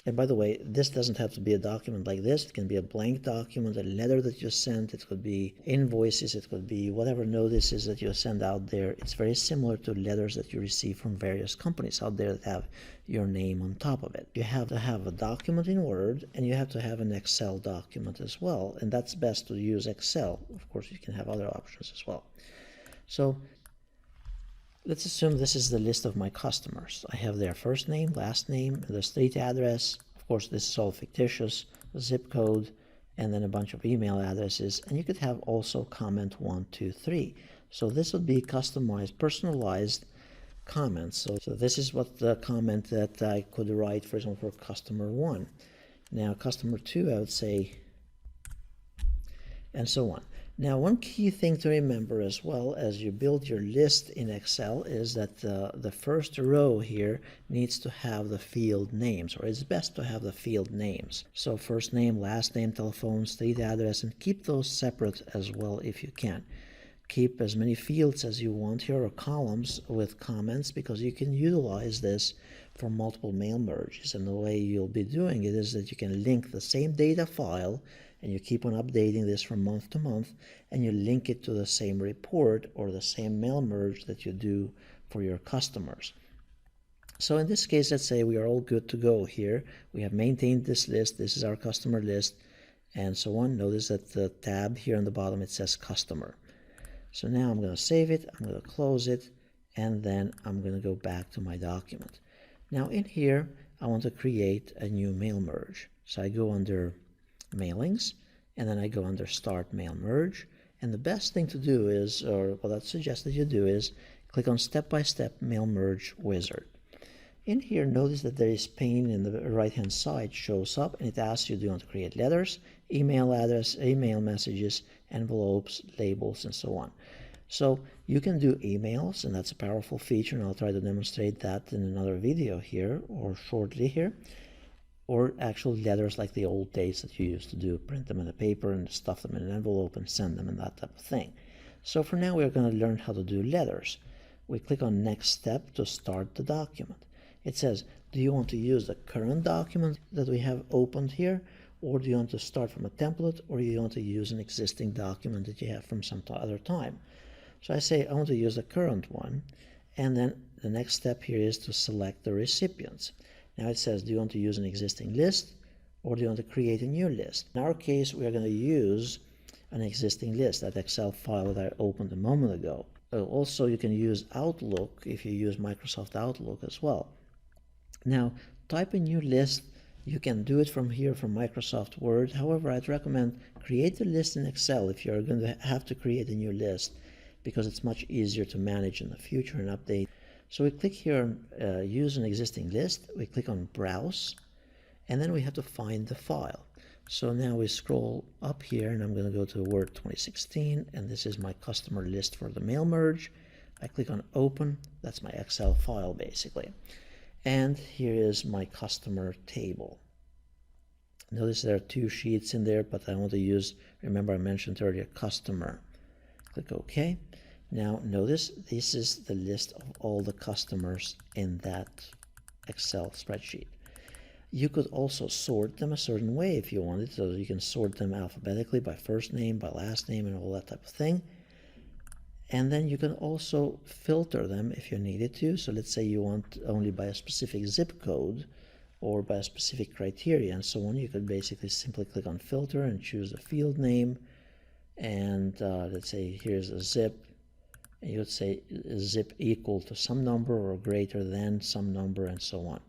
And by the way, this doesn't have to be a document like this. It can be a blank document, a letter that you sent. It could be invoices. It could be whatever notices that you send out there. It's very similar to letters that you receive from various companies out there that have your name on top of it. You have to have a document in Word, and you have to have an Excel document as well. And that's best to use Excel. Of course, you can have other options as well. So let's assume this is the list of my customers. I have their first name, last name, the street address. Of course, this is all fictitious, zip code, and then a bunch of email addresses. And you could have also comment 1, 2, 3. So this would be customized, personalized comments. So this is what the comment that I could write, for example, for customer 1. Now, customer 2, I would say, and so on. Now, one key thing to remember as well as you build your list in Excel is that the first row here needs to have the field names, or it's best to have the field names. So first name, last name, telephone, street address, and keep those separate as well if you can. keep as many fields as you want here, or columns with comments, because you can utilize this for multiple mail merges. And the way you'll be doing it is that you can link the same data file, and you keep on updating this from month to month, and you link it to the same report or the same mail merge that you do for your customers. So in this case, let's say we are all good to go here. We have maintained this list. This is our customer list, and so on. Notice that the tab here on the bottom, it says customer. So now I'm going to save it, I'm going to close it, and then I'm going to go back to my document. Now in here, I want to create a new mail merge. So I go under mailings, and then I go under start mail merge. And the best thing to do is, or what I'd suggest that you do is, click on step-by-step mail merge wizard. In here, notice that there is pane in the right-hand side shows up, and it asks you, do you want to create letters, email address, email messages, envelopes, labels, and so on. So you can do emails, and that's a powerful feature, and I'll try to demonstrate that in another video here, or shortly here, or actual letters like the old days that you used to do, print them in a paper and stuff them in an envelope and send them and that type of thing. So for now, we're going to learn how to do letters. We click on next step to start the document. It says, do you want to use the current document that we have opened here, or do you want to start from a template, or do you want to use an existing document that you have from some other time? So I say I want to use the current one, and then the next step here is to select the recipients. Now it says, do you want to use an existing list, or do you want to create a new list? In our case, we are going to use an existing list, that Excel file that I opened a moment ago. Also, you can use Outlook if you use Microsoft Outlook as well. Now, type a new list. You can do it from here from Microsoft Word. However, I'd recommend create a list in Excel if you're going to have to create a new list, because it's much easier to manage in the future and update. So we click here on use an existing list. We click on browse, and then we have to find the file. So now we scroll up here, and I'm going to go to Word 2016, and this is my customer list for the mail merge. I click on open. That's my Excel file basically. And here is my customer table. Notice there are two sheets in there, but I want to use, remember I mentioned earlier, customer. Click OK. Now notice this is the list of all the customers in that Excel spreadsheet. You could also sort them a certain way if you wanted, so you can sort them alphabetically by first name, by last name, and all that type of thing. And then you can also filter them if you needed to. So let's say you want only by a specific zip code or by a specific criteria and so on. You could basically simply click on filter and choose the field name. And let's say here's a zip. And you would say zip equal to some number or greater than some number and so on.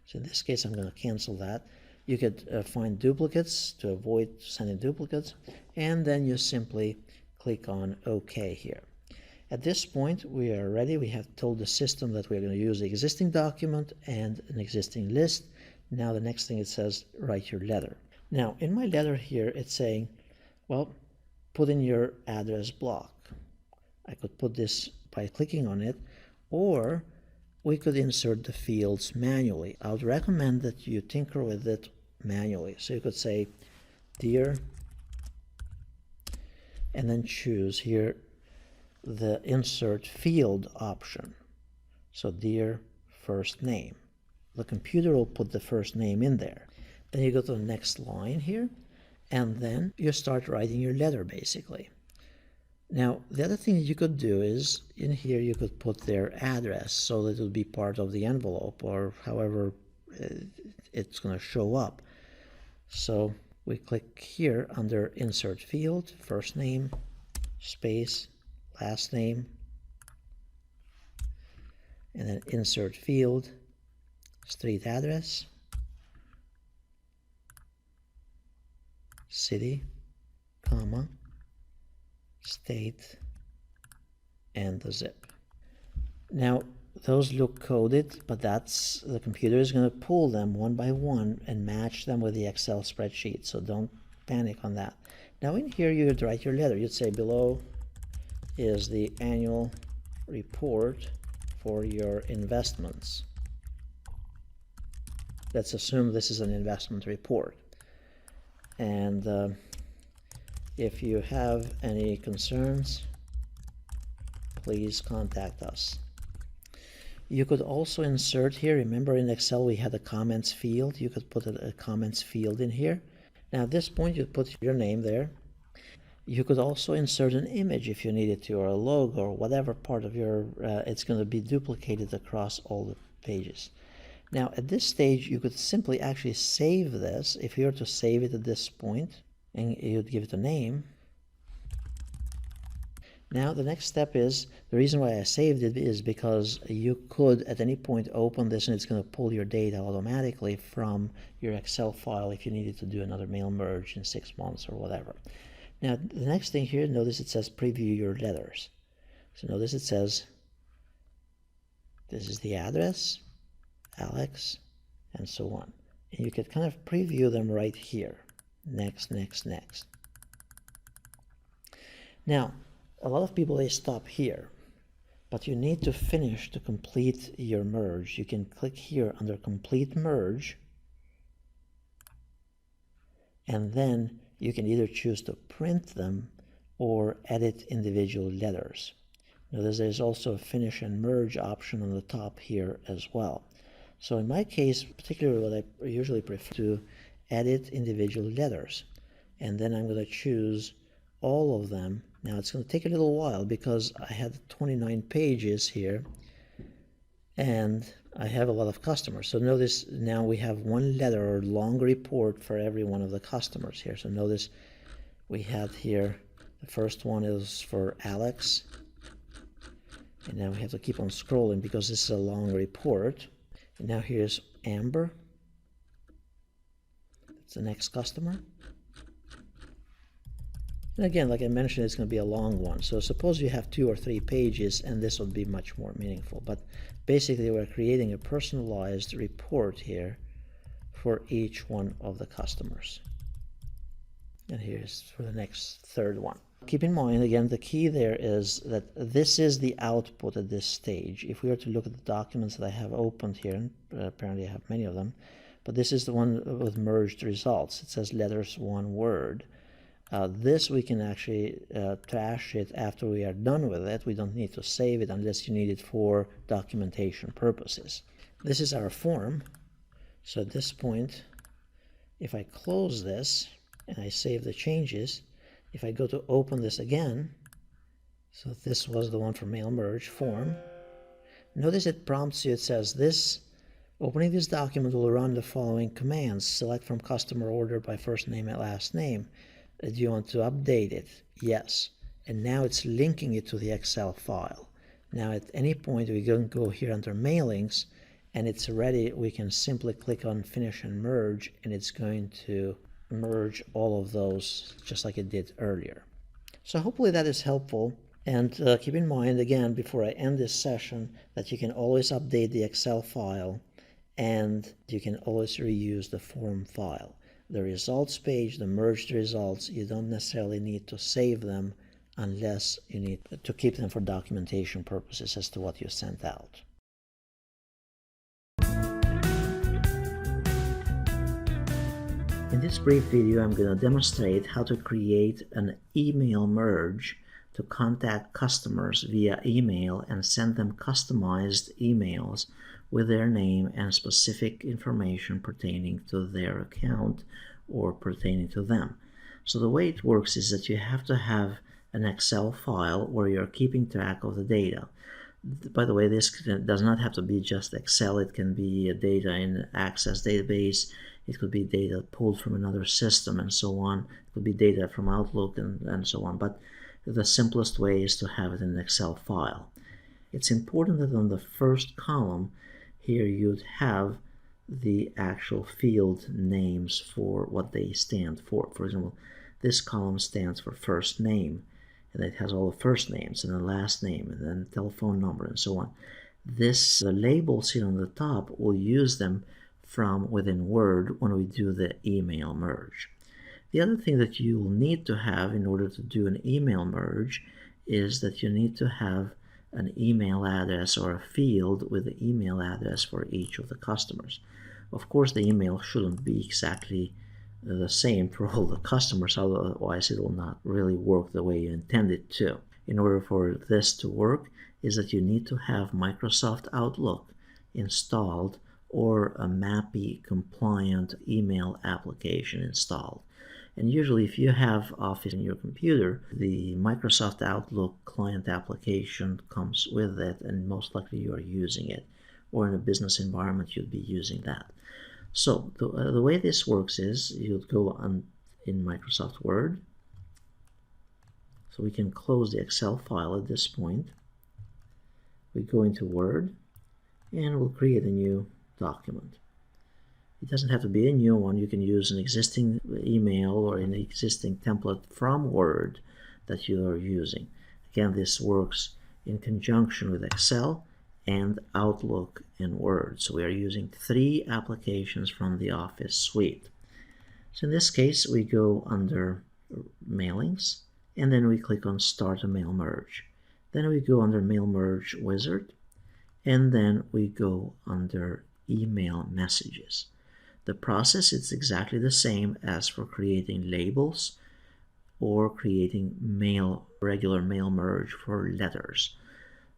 So in this case, I'm going to cancel that. You could find duplicates to avoid sending duplicates. And then you simply click on OK here. At this point, we are ready. We have told the system that we're going to use the existing document and an existing list. Now the next thing it says, write your letter. Now in my letter here, it's saying, well, put in your address block. I could put this by clicking on it, or we could insert the fields manually. I would recommend that you tinker with it manually. So you could say, dear, and then choose here the insert field option. So dear first name. The computer will put the first name in there. Then you go to the next line here, and then you start writing your letter basically. Now the other thing that you could do is in here you could put their address so that it will be part of the envelope, or however it's going to show up. So we click here under insert field, first name, space, last name, and then insert field, street address, city, comma, state, and the zip. Now those look coded, but that's the computer is going to pull them one by one and match them with the Excel spreadsheet, so don't panic on that. Now in here you would write your letter. You'd say below is the annual report for your investments. Let's assume this is an investment report. And if you have any concerns, please contact us. You could also insert here, remember in Excel we had a comments field, you could put a comments field in here. Now at this point you put your name there. You could also insert an image if you needed to, or a logo, or whatever part of your, it's going to be duplicated across all the pages. Now at this stage you could simply actually save this, if you were to save it at this point, and you'd give it a name. Now the next step is, the reason why I saved it is because you could at any point open this and it's going to pull your data automatically from your Excel file if you needed to do another mail merge in 6 months or whatever. Now the next thing here, notice it says preview your letters. So notice it says this is the address, Alex, and so on. And you could kind of preview them right here. Next, next, next. Now a lot of people, they stop here, but you need to finish to complete your merge. You can click here under complete merge, and then you can either choose to print them or edit individual letters. Notice there's also a finish and merge option on the top here as well. So in my case, particularly what I usually prefer to edit individual letters, and then I'm going to choose all of them. Now it's going to take a little while because I had 29 pages here and I have a lot of customers. So notice now we have one letter or long report for every one of the customers here. So notice we have here, the first one is for Alex, and now we have to keep on scrolling because this is a long report. And now here's Amber, it's the next customer. And again, like I mentioned, it's going to be a long one. So suppose you have 2 or 3 pages, and this would be much more meaningful. But basically, we're creating a personalized report here for each one of the customers. And here's for the next third one. Keep in mind, again, the key there is that this is the output at this stage. If we were to look at the documents that I have opened here, and apparently I have many of them, but this is the one with merged results. It says letters, one word. This we can actually trash it after we are done with it. We don't need to save it unless you need it for documentation purposes. This is our form. So at this point, if I close this and I save the changes, if I go to open this again, so this was the one for mail merge form, notice it prompts you, it says this, opening this document will run the following commands. Select from customer order by first name and last name. Do you want to update it? Yes. And now it's linking it to the Excel file. Now at any point we can go here under mailings and it's ready. We can simply click on finish and merge and it's going to merge all of those just like it did earlier. So hopefully that is helpful. And keep in mind again before I end this session that you can always update the Excel file and you can always reuse the form file. The results page, the merged results, you don't necessarily need to save them unless you need to keep them for documentation purposes as to what you sent out. In this brief video, I'm going to demonstrate how to create an email merge to contact customers via email and send them customized emails with their name and specific information pertaining to their account or pertaining to them. So the way it works is that you have to have an Excel file where you're keeping track of the data. By the way, this does not have to be just Excel. It can be data in Access database. It could be data pulled from another system and so on. It could be data from Outlook and so on. But the simplest way is to have it in an Excel file. It's important that on the first column here you'd have the actual field names for what they stand for. For example, this column stands for first name, and it has all the first names and the last name and then telephone number and so on. The labels here on the top, we'll use them from within Word when we do the email merge. The other thing that you will need to have in order to do an email merge is that you need to have an email address or a field with the email address for each of the customers. Of course, the email shouldn't be exactly the same for all the customers, otherwise it will not really work the way you intend it to. in order for this to work is that you need to have Microsoft Outlook installed or a MAPI compliant email application installed. And usually if you have Office in your computer, the Microsoft Outlook client application comes with it, and most likely you are using it. Or in a business environment, you'd be using that. So the way this works is you'd go in Microsoft Word. So we can close the Excel file at this point. We go into Word and we'll create a new document. It doesn't have to be a new one. You can use an existing email or an existing template from Word that you are using. Again, this works in conjunction with Excel and Outlook and Word. So we are using 3 applications from the Office suite. So in this case, we go under Mailings, and then we click on Start a Mail Merge. Then we go under Mail Merge Wizard, and then we go under Email Messages. The process is exactly the same as for creating labels or creating regular mail merge for letters.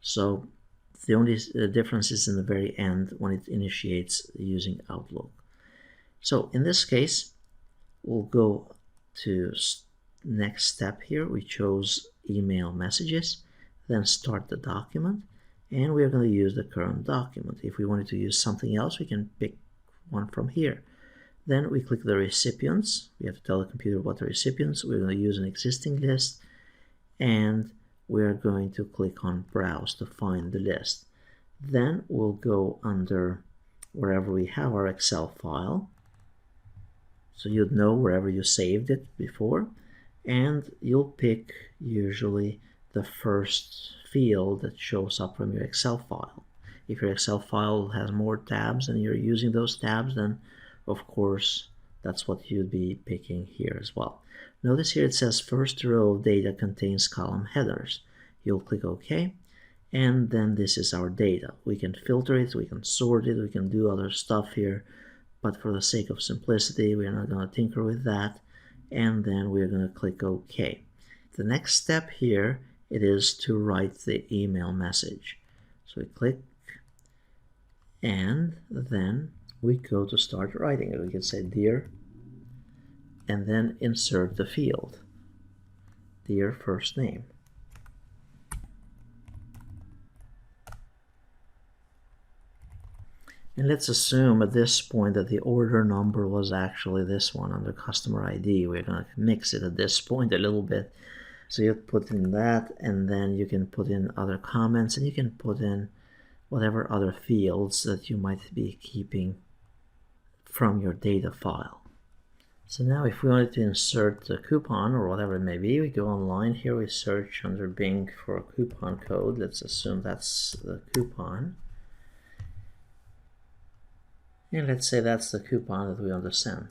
So the only difference is in the very end when it initiates using Outlook. So in this case, we'll go to next step here. We chose email messages, then start the document, and we're going to use the current document. If we wanted to use something else, we can pick one from here. Then we click the recipients. We have to tell the computer what the recipients. We're going to use an existing list, and we're going to click on Browse to find the list. Then we'll go under wherever we have our Excel file. So you'd know wherever you saved it before, and you'll pick usually the first field that shows up from your Excel file. If your Excel file has more tabs and you're using those tabs, then of course that's what you'd be picking here as well. Notice here it says first row of data contains column headers. You'll click OK, and then this is our data. We can filter it, we can sort it, we can do other stuff here, but for the sake of simplicity, we're not going to tinker with that, and then we're going to click OK. The next step here, it is to write the email message. So we click, and then we go to start writing it. We can say Dear, and then insert the field, Dear first name. And let's assume at this point that the order number was actually this one under customer ID. We're going to mix it at this point a little bit. So you put in that, and then you can put in other comments, and you can put in whatever other fields that you might be keeping from your data file. So now if we wanted to insert the coupon or whatever it may be, we go online here, we search under Bing for a coupon code. Let's assume that's the coupon. And let's say that's the coupon that we want to send.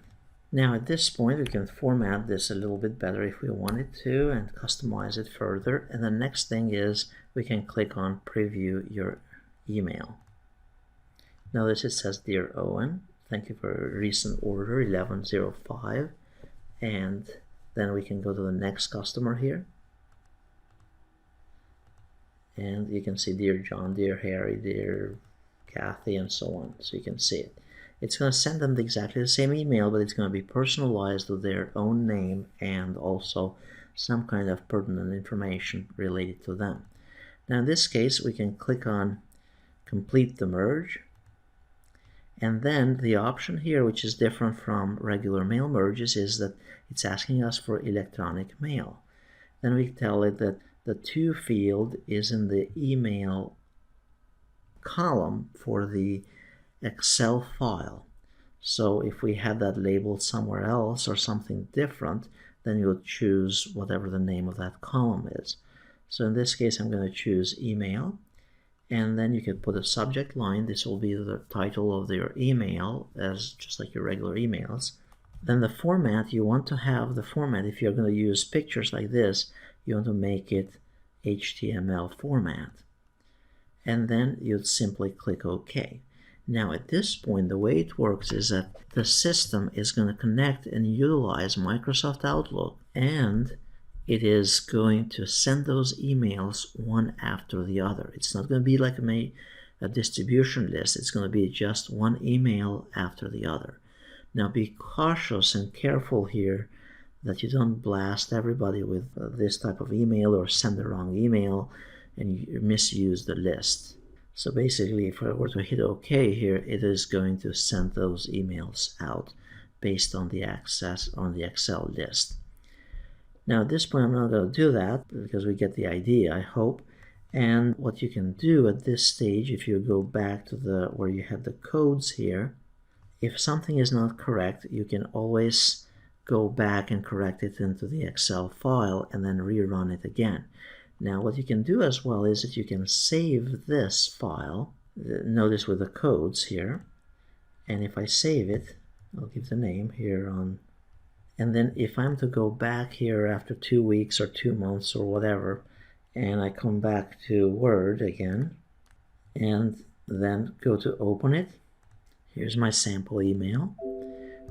Now at this point we can format this a little bit better if we wanted to and customize it further. And the next thing is we can click on Preview Your Email. Notice it says Dear Owen, thank you for a recent order 1105. And then we can go to the next customer here. And you can see Dear John, Dear Harry, Dear Kathy, and so on. So you can see it. It's going to send them exactly the same email, but it's going to be personalized with their own name and also some kind of pertinent information related to them. Now in this case, we can click on Complete the Merge. And then the option here, which is different from regular mail merges, is that it's asking us for electronic mail. Then we tell it that the To field is in the email column for the Excel file. So if we had that labeled somewhere else or something different, then you would choose whatever the name of that column is. So in this case, I'm going to choose email, and then you can put a subject line. This will be the title of your email, as just like your regular emails. Then the format, you want to have the format, if you're going to use pictures like this, you want to make it HTML format. And then you'd simply click OK. Now at this point, the way it works is that the system is going to connect and utilize Microsoft Outlook, and it is going to send those emails one after the other. It's not going to be like a distribution list. It's going to be just one email after the other. Now be cautious and careful here that you don't blast everybody with this type of email or send the wrong email and you misuse the list. So basically, if I were to hit OK here, it is going to send those emails out based on the access on the Excel list. Now at this point I'm not going to do that because we get the idea, I hope. And what you can do at this stage, if you go back to where you have the codes here, if something is not correct, you can always go back and correct it into the Excel file and then rerun it again. Now what you can do as well is that you can save this file, notice with the codes here, and if I save it, I'll give the name here on, and then if I'm to go back here after 2 weeks or 2 months or whatever, and I come back to Word again, and then go to open it, here's my sample email.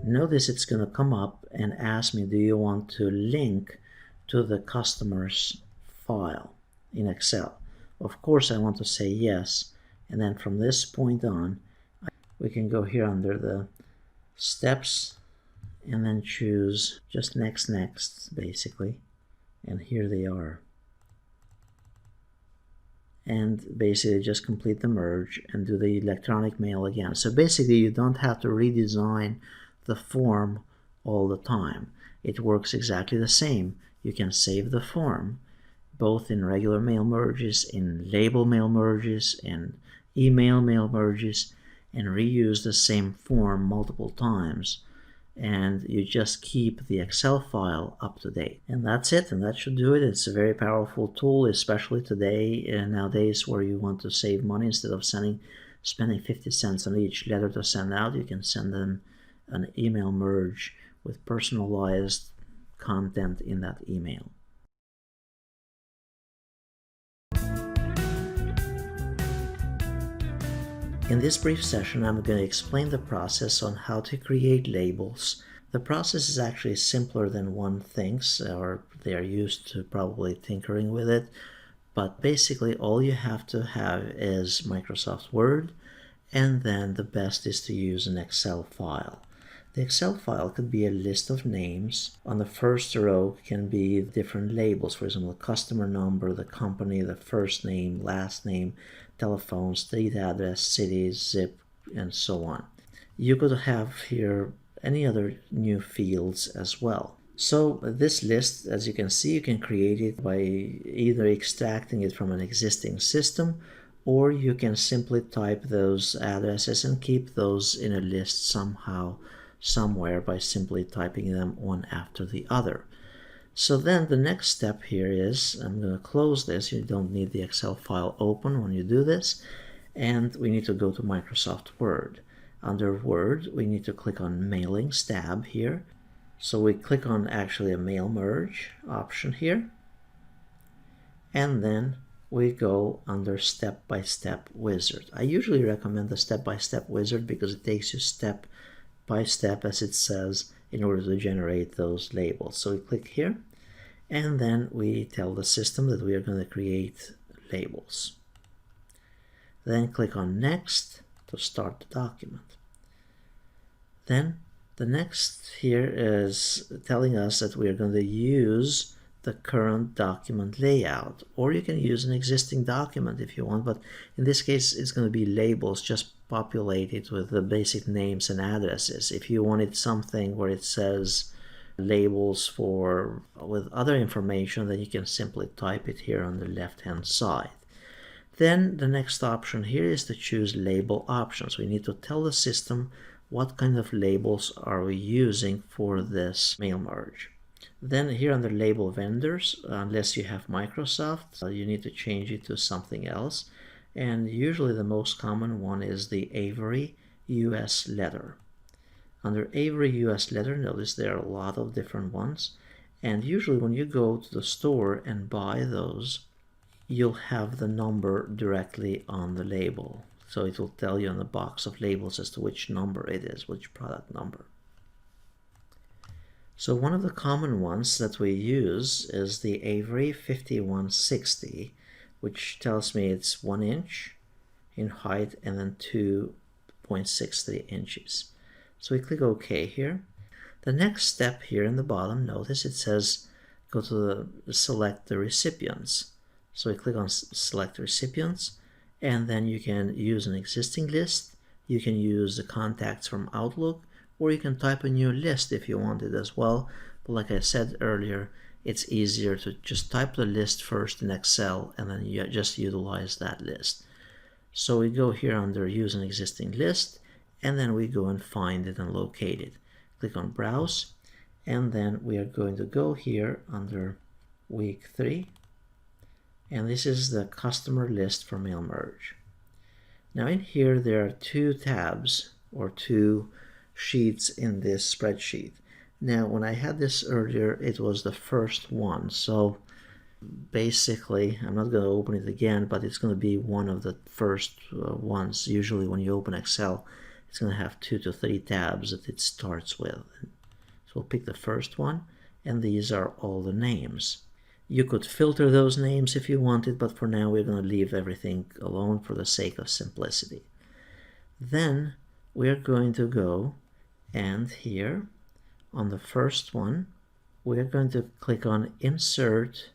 Notice it's going to come up and ask me, do you want to link to the customer's file in Excel? Of course I want to say yes, and then from this point on we can go here under the steps and then choose just next basically, and here they are, and basically just complete the merge and do the electronic mail again. So basically you don't have to redesign the form all the time. It works exactly the same. You can save the form both in regular mail merges, in label mail merges, and email mail merges, and reuse the same form multiple times, and you just keep the Excel file up to date. And that's it, and that should do it. It's a very powerful tool, especially today and nowadays where you want to save money. Instead of spending 50 cents on each letter to send out, you can send them an email merge with personalized content in that email. In this brief session, I'm going to explain the process on how to create labels. The process is actually simpler than one thinks, or they are used to probably tinkering with it. But basically, all you have to have is Microsoft Word, and then the best is to use an Excel file. The Excel file could be a list of names. On the first row can be different labels, for example, the customer number, the company, the first name, last name, telephone, street address, city, zip, and so on. You could have here any other new fields as well. So this list, as you can see, you can create it by either extracting it from an existing system, or you can simply type those addresses and keep those in a list somewhere by simply typing them one after the other. So then the next step here is, I'm going to close this. You don't need the Excel file open when you do this, and we need to go to Microsoft Word. Under Word, we need to click on Mailings tab here. So we click on actually a mail merge option here, and then we go under step-by-step wizard. I usually recommend the step-by-step wizard because it takes you step by step, as it says, in order to generate those labels. So we click here, and then we tell the system that we are going to create labels. Then click on Next to start the document. Then the next here is telling us that we are going to use the current document layout, or you can use an existing document if you want, but in this case it's going to be labels just populated with the basic names and addresses. If you wanted something where it says labels with other information, then you can simply type it here on the left hand side. Then the next option here is to choose label options. We need to tell the system what kind of labels are we using for this mail merge. Then here under label vendors, unless you have Microsoft, you need to change it to something else. And usually the most common one is the Avery US Letter. Under Avery US Letter, notice there are a lot of different ones. And usually when you go to the store and buy those, you'll have the number directly on the label. So it will tell you on the box of labels as to which number it is, which product number. So one of the common ones that we use is the Avery 5160, which tells me it's 1 inch in height and then 2.63 inches. So we click OK here. The next step here in the bottom, notice it says go to select the recipients. So we click on select recipients, and then you can use an existing list, you can use the contacts from Outlook, or you can type a new list if you wanted as well. But like I said earlier, it's easier to just type the list first in Excel and then you just utilize that list. So we go here under use an existing list, and then we go and find it and locate it. Click on browse, and then we are going to go here under week 3, and this is the customer list for mail merge. Now in here there are 2 tabs or 2 sheets in this spreadsheet. Now when I had this earlier, it was the first one, so basically I'm not going to open it again, but it's going to be one of the first ones. Usually when you open Excel, it's going to have 2 to 3 tabs that it starts with. So we'll pick the first one, and these are all the names. You could filter those names if you wanted, but for now we're going to leave everything alone for the sake of simplicity. Then we're going to go, and here on the first one we're going to click on Insert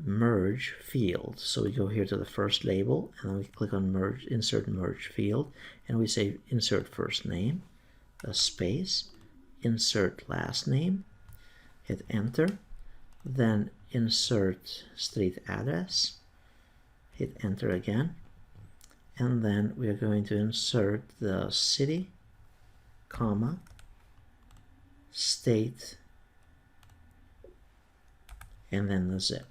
Merge Field. So we go here to the first label, and then we click on Merge, Insert Merge Field, and we say Insert First Name, a space, Insert Last Name, hit Enter, then Insert Street Address, hit Enter again, and then we are going to insert the city, comma, state, and then the zip.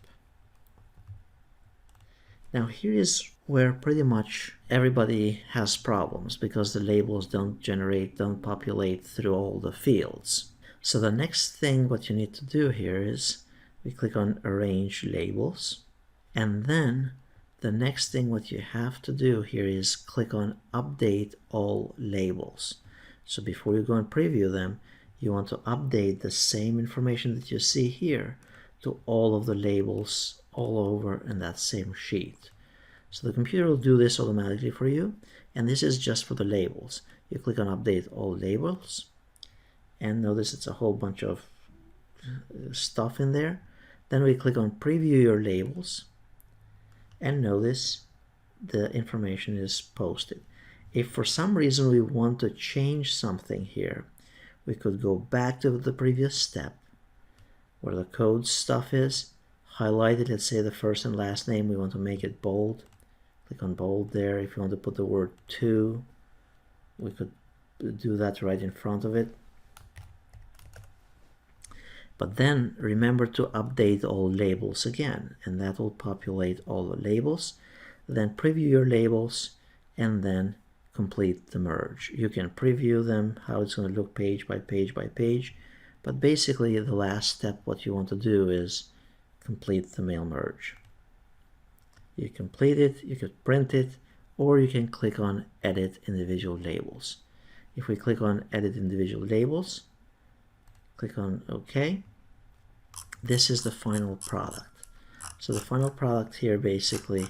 Now here is where pretty much everybody has problems, because the labels don't populate through all the fields. So the next thing what you need to do here is we click on Arrange Labels, and then the next thing what you have to do here is click on Update All Labels. So before you go and preview them, you want to update the same information that you see here to all of the labels all over in that same sheet. So the computer will do this automatically for you, and this is just for the labels. You click on Update All Labels, and notice it's a whole bunch of stuff in there. Then we click on Preview Your Labels, and notice the information is posted. If for some reason we want to change something here, we could go back to the previous step where the code stuff is, highlight it, let's say the first and last name, we want to make it bold. Click on bold there. If you want to put the word to, we could do that right in front of it. But then remember to update all labels again, and that will populate all the labels. Then preview your labels, and then complete the merge. You can preview them, how it's going to look page by page by page, but basically the last step what you want to do is complete the mail merge. You complete it, you could print it, or you can click on Edit Individual Labels. If we click on Edit Individual Labels, click on OK, this is the final product. So the final product here, basically,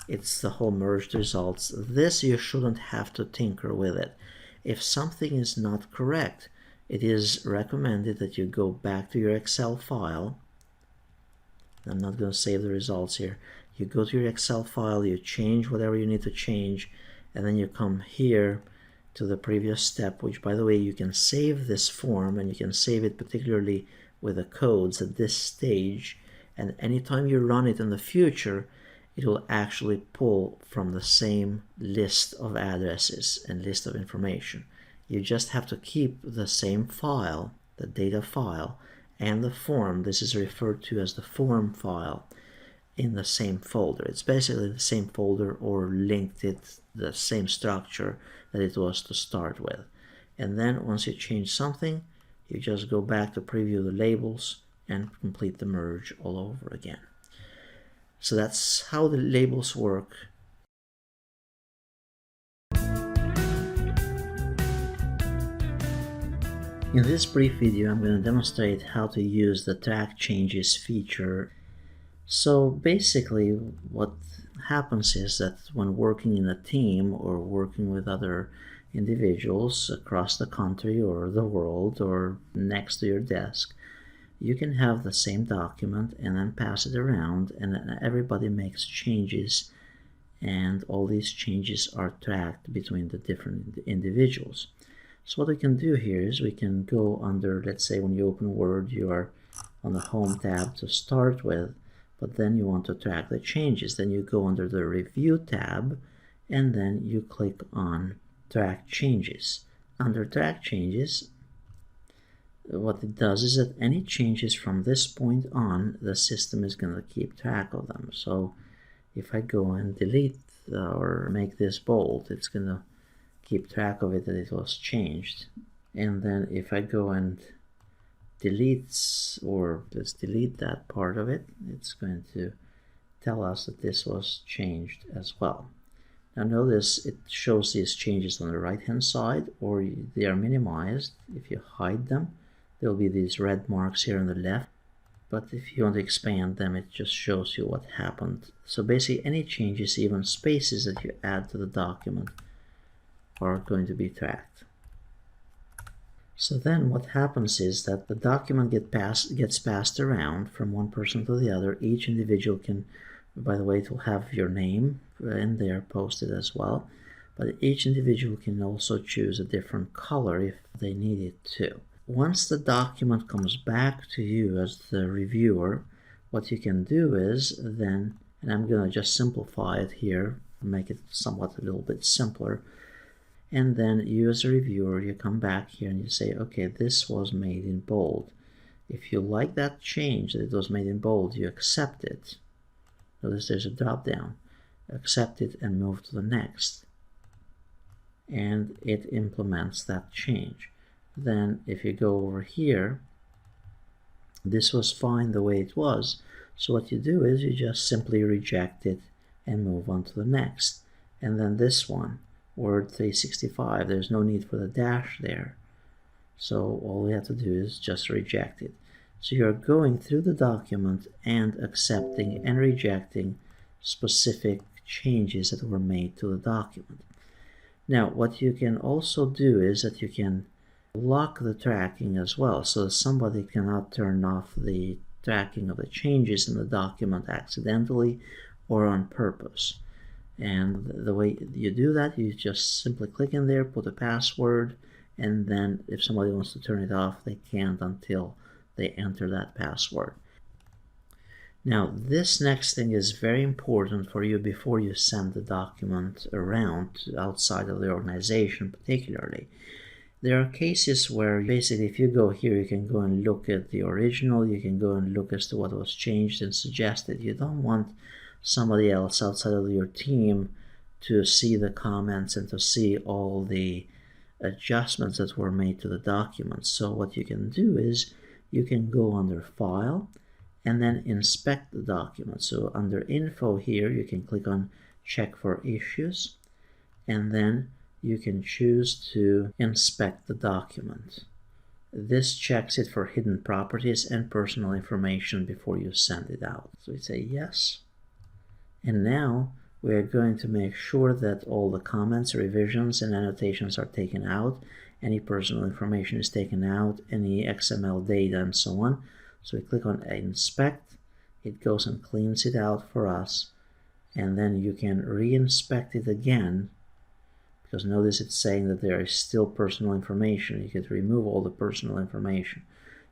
it's the whole merged results. This you shouldn't have to tinker with it. If something is not correct, it is recommended that you go back to your Excel file. I'm not going to save the results here. You go to your Excel file, you change whatever you need to change, and then you come here to the previous step, which, by the way, you can save this form, and you can save it particularly with the codes at this stage, and anytime you run it in the future, it will actually pull from the same list of addresses and list of information. You just have to keep the same file, the data file, and the form, this is referred to as the form file, in the same folder. It's basically the same folder, or linked it, the same structure that it was to start with. And then once you change something, you just go back to preview the labels and complete the merge all over again. So that's how the labels work. In this brief video, I'm going to demonstrate how to use the track changes feature. So basically what happens is that when working in a team or working with other individuals across the country or the world or next to your desk, you can have the same document and then pass it around, and then everybody makes changes, and all these changes are tracked between the different individuals. So what we can do here is we can go under, let's say when you open Word, you are on the Home tab to start with, but then you want to track the changes. Then you go under the Review tab, and then you click on Track Changes. Under Track Changes, what it does is that any changes from this point on, the system is going to keep track of them. So if I go and delete or make this bold, it's going to keep track of it that it was changed. And then if I go and delete, or let's delete that part of it, it's going to tell us that this was changed as well. Now notice it shows these changes on the right hand side, or they are minimized. If you hide them, there will be these red marks here on the left, but if you want to expand them, it just shows you what happened. So basically any changes, even spaces that you add to the document, are going to be tracked. So then what happens is that the document gets passed around from one person to the other. Each individual can, by the way, it will have your name in there posted as well, but each individual can also choose a different color if they need it to. Once the document comes back to you as the reviewer, what you can do is then, and I'm going to just simplify it here, make it somewhat a little bit simpler, and then you as a reviewer, you come back here and you say, okay, this was made in bold. If you like that change, that it was made in bold, you accept it. Notice there's a drop down. Accept it and move to the next. And it implements that change. Then if you go over here, this was fine the way it was. So what you do is you just simply reject it and move on to the next. And then this one, Word 365, there's no need for the dash there. So all we have to do is just reject it. So you're going through the document and accepting and rejecting specific changes that were made to the document. Now what you can also do is that you can lock the tracking as well, so somebody cannot turn off the tracking of the changes in the document accidentally or on purpose. And the way you do that, you just simply click in there, put a password, and then if somebody wants to turn it off, they can't until they enter that password. Now this next thing is very important for you before you send the document around outside of the organization particularly. There are cases where basically if you go here, you can go and look at the original, you can go and look as to what was changed and suggested. You don't want somebody else outside of your team to see the comments and to see all the adjustments that were made to the document. So what you can do is you can go under File and then inspect the document. So under Info here, you can click on Check for Issues, and then you can choose to inspect the document. This checks it for hidden properties and personal information before you send it out. So we say yes. And now we are going to make sure that all the comments, revisions, and annotations are taken out. Any personal information is taken out, any XML data, and so on. So we click on Inspect. It goes and cleans it out for us. And then you can re-inspect it again, because notice it's saying that there is still personal information. You could remove all the personal information.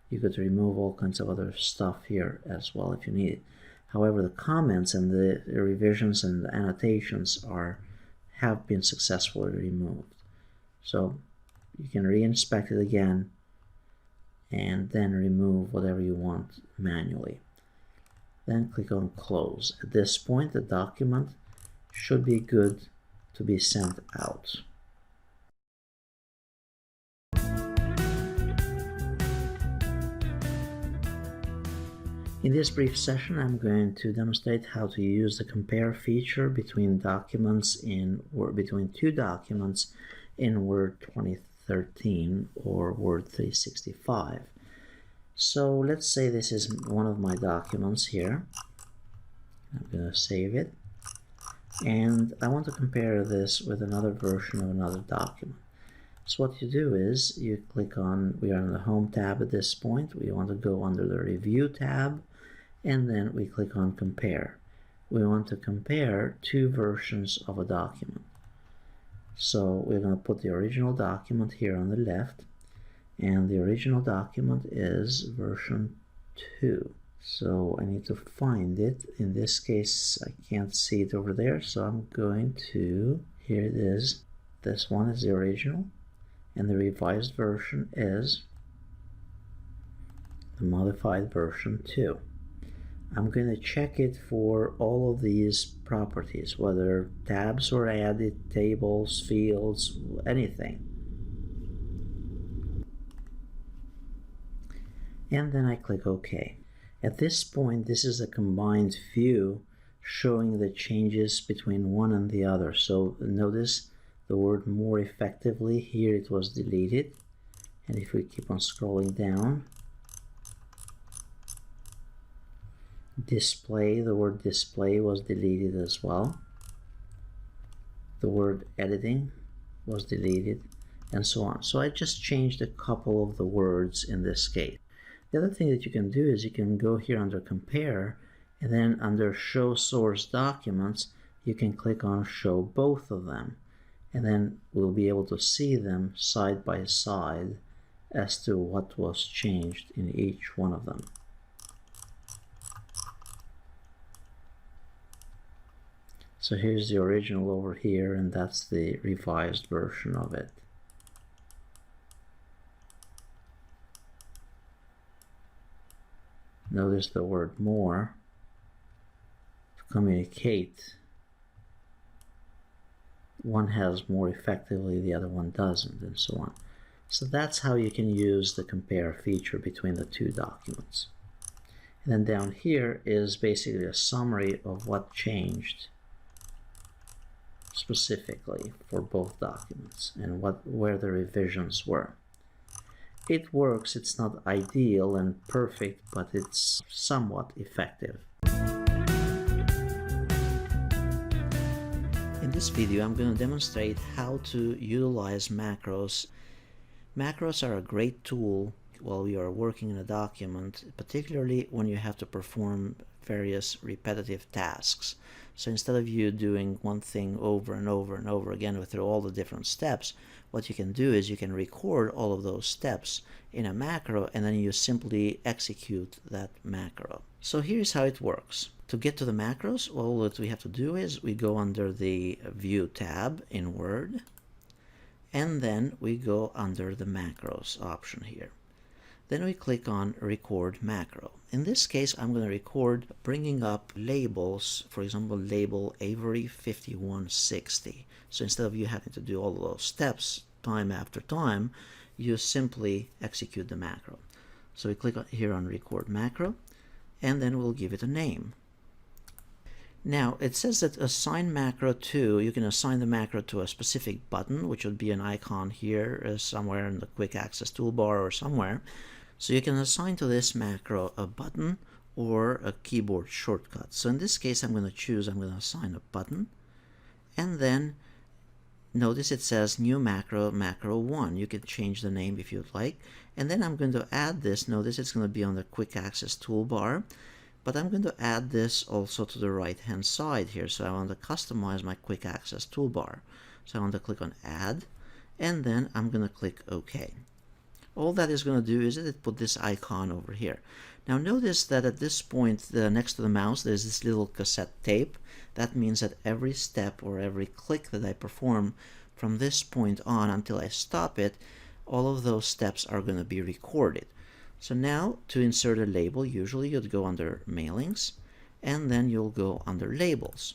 You could remove all kinds of other stuff here as well if you need it. However, the comments and the revisions and the annotations have been successfully removed. So you can re-inspect it again and then remove whatever you want manually. Then click on Close. At this point, the document should be good to be sent out. In this brief session, I'm going to demonstrate how to use the compare feature between documents between two documents in Word 13 or Word 365. So let's say this is one of my documents here. I'm going to save it. And I want to compare this with another version of another document. So what you do is you click on, we are in the Home tab at this point. We want to go under the Review tab, and then we click on Compare. We want to compare two versions of a document. So we're going to put the original document here on the left, and the original document is version 2. So I need to find it. In this case, I can't see it over there, so I'm going to, here it is. This one is the original, and the revised version is the modified version 2. I'm going to check it for all of these properties, whether tabs were added, tables, fields, anything. And then I click OK. At this point, this is a combined view showing the changes between one and the other. So notice the word more effectively, here it was deleted. And if we keep on scrolling down, display, the word display was deleted as well. The word editing was deleted, and so on. So I just changed a couple of the words in this case. The other thing that you can do is you can go here under Compare, and then under Show Source Documents, you can click on Show Both of them. And then we'll be able to see them side by side as to what was changed in each one of them. So here's the original over here, and that's the revised version of it. Notice the word more to communicate. One has more effectively, the other one doesn't, and so on. So that's how you can use the compare feature between the two documents. And then down here is basically a summary of what changed specifically for both documents and where the revisions were. It works. It's not ideal and perfect, but it's somewhat effective. In this video, I'm going to demonstrate how to utilize macros. Macros are a great tool while you are working in a document, particularly when you have to perform various repetitive tasks. So instead of you doing one thing over and over and over again through all the different steps, what you can do is you can record all of those steps in a macro, and then you simply execute that macro. So here's how it works. To get to the macros, all that we have to do is we go under the View tab in Word, and then we go under the Macros option here. Then we click on Record Macro. In this case, I'm going to record bringing up labels, for example, label Avery 5160. So instead of you having to do all of those steps time after time, you simply execute the macro. So we click here on Record Macro, and then we'll give it a name. Now, it says that assign macro to, you can assign the macro to a specific button, which would be an icon here somewhere in the Quick Access toolbar or somewhere. So you can assign to this macro a button or a keyboard shortcut. So in this case, I'm going to assign a button. And then notice it says new macro, macro 1. You can change the name if you'd like. And then I'm going to add this. Notice it's going to be on the Quick Access toolbar. But I'm going to add this also to the right hand side here. So I want to customize my Quick Access toolbar. So I want to click on Add, and then I'm going to click OK. All that is going to do is it put this icon over here. Now notice that at this point next to the mouse there's this little cassette tape. That means that every step or every click that I perform from this point on until I stop it, all of those steps are going to be recorded. So now to insert a label, usually you'd go under Mailings, and then you'll go under Labels.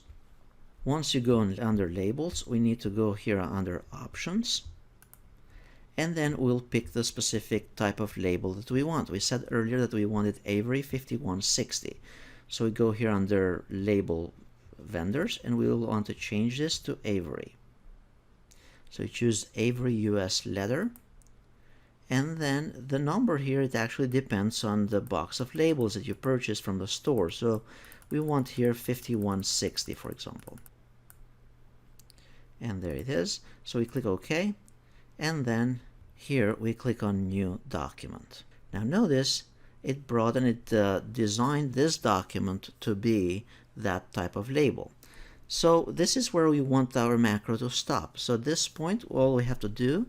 Once you go under Labels, we need to go here under Options, and then we'll pick the specific type of label that we want. We said earlier that we wanted Avery 5160. So we go here under Label Vendors, and we will want to change this to Avery. So we choose Avery US Leather, And then the number here, it actually depends on the box of labels that you purchased from the store. So we want here 5160, for example. And there it is. So we click OK. And then here we click on New Document. Now notice it brought and it designed this document to be that type of label. So this is where we want our macro to stop. So at this point, all we have to do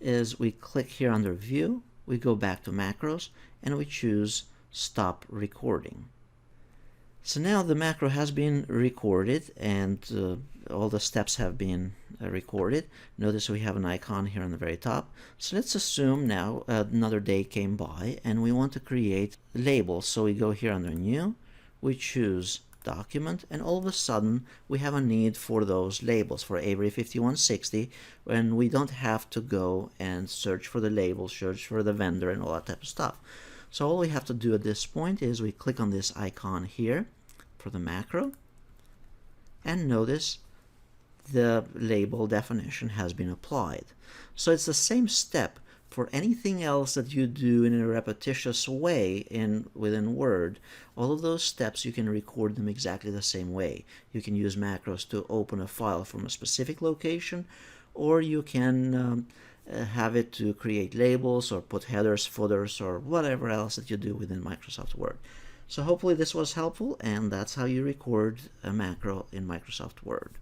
is we click here under View, we go back to Macros, and we choose Stop Recording. So now the macro has been recorded and all the steps have been recorded. Notice we have an icon here on the very top. So let's assume now another day came by and we want to create labels. So we go here under New, we choose Document, and all of a sudden we have a need for those labels for Avery 5160, and we don't have to go and search for the label, search for the vendor and all that type of stuff. So all we have to do at this point is we click on this icon here for the macro, and notice the label definition has been applied. So it's the same step for anything else that you do in a repetitious way within Word. All of those steps, you can record them exactly the same way. You can use macros to open a file from a specific location, or you can have it to create labels or put headers, footers, or whatever else that you do within Microsoft Word. So hopefully this was helpful, and that's how you record a macro in Microsoft Word.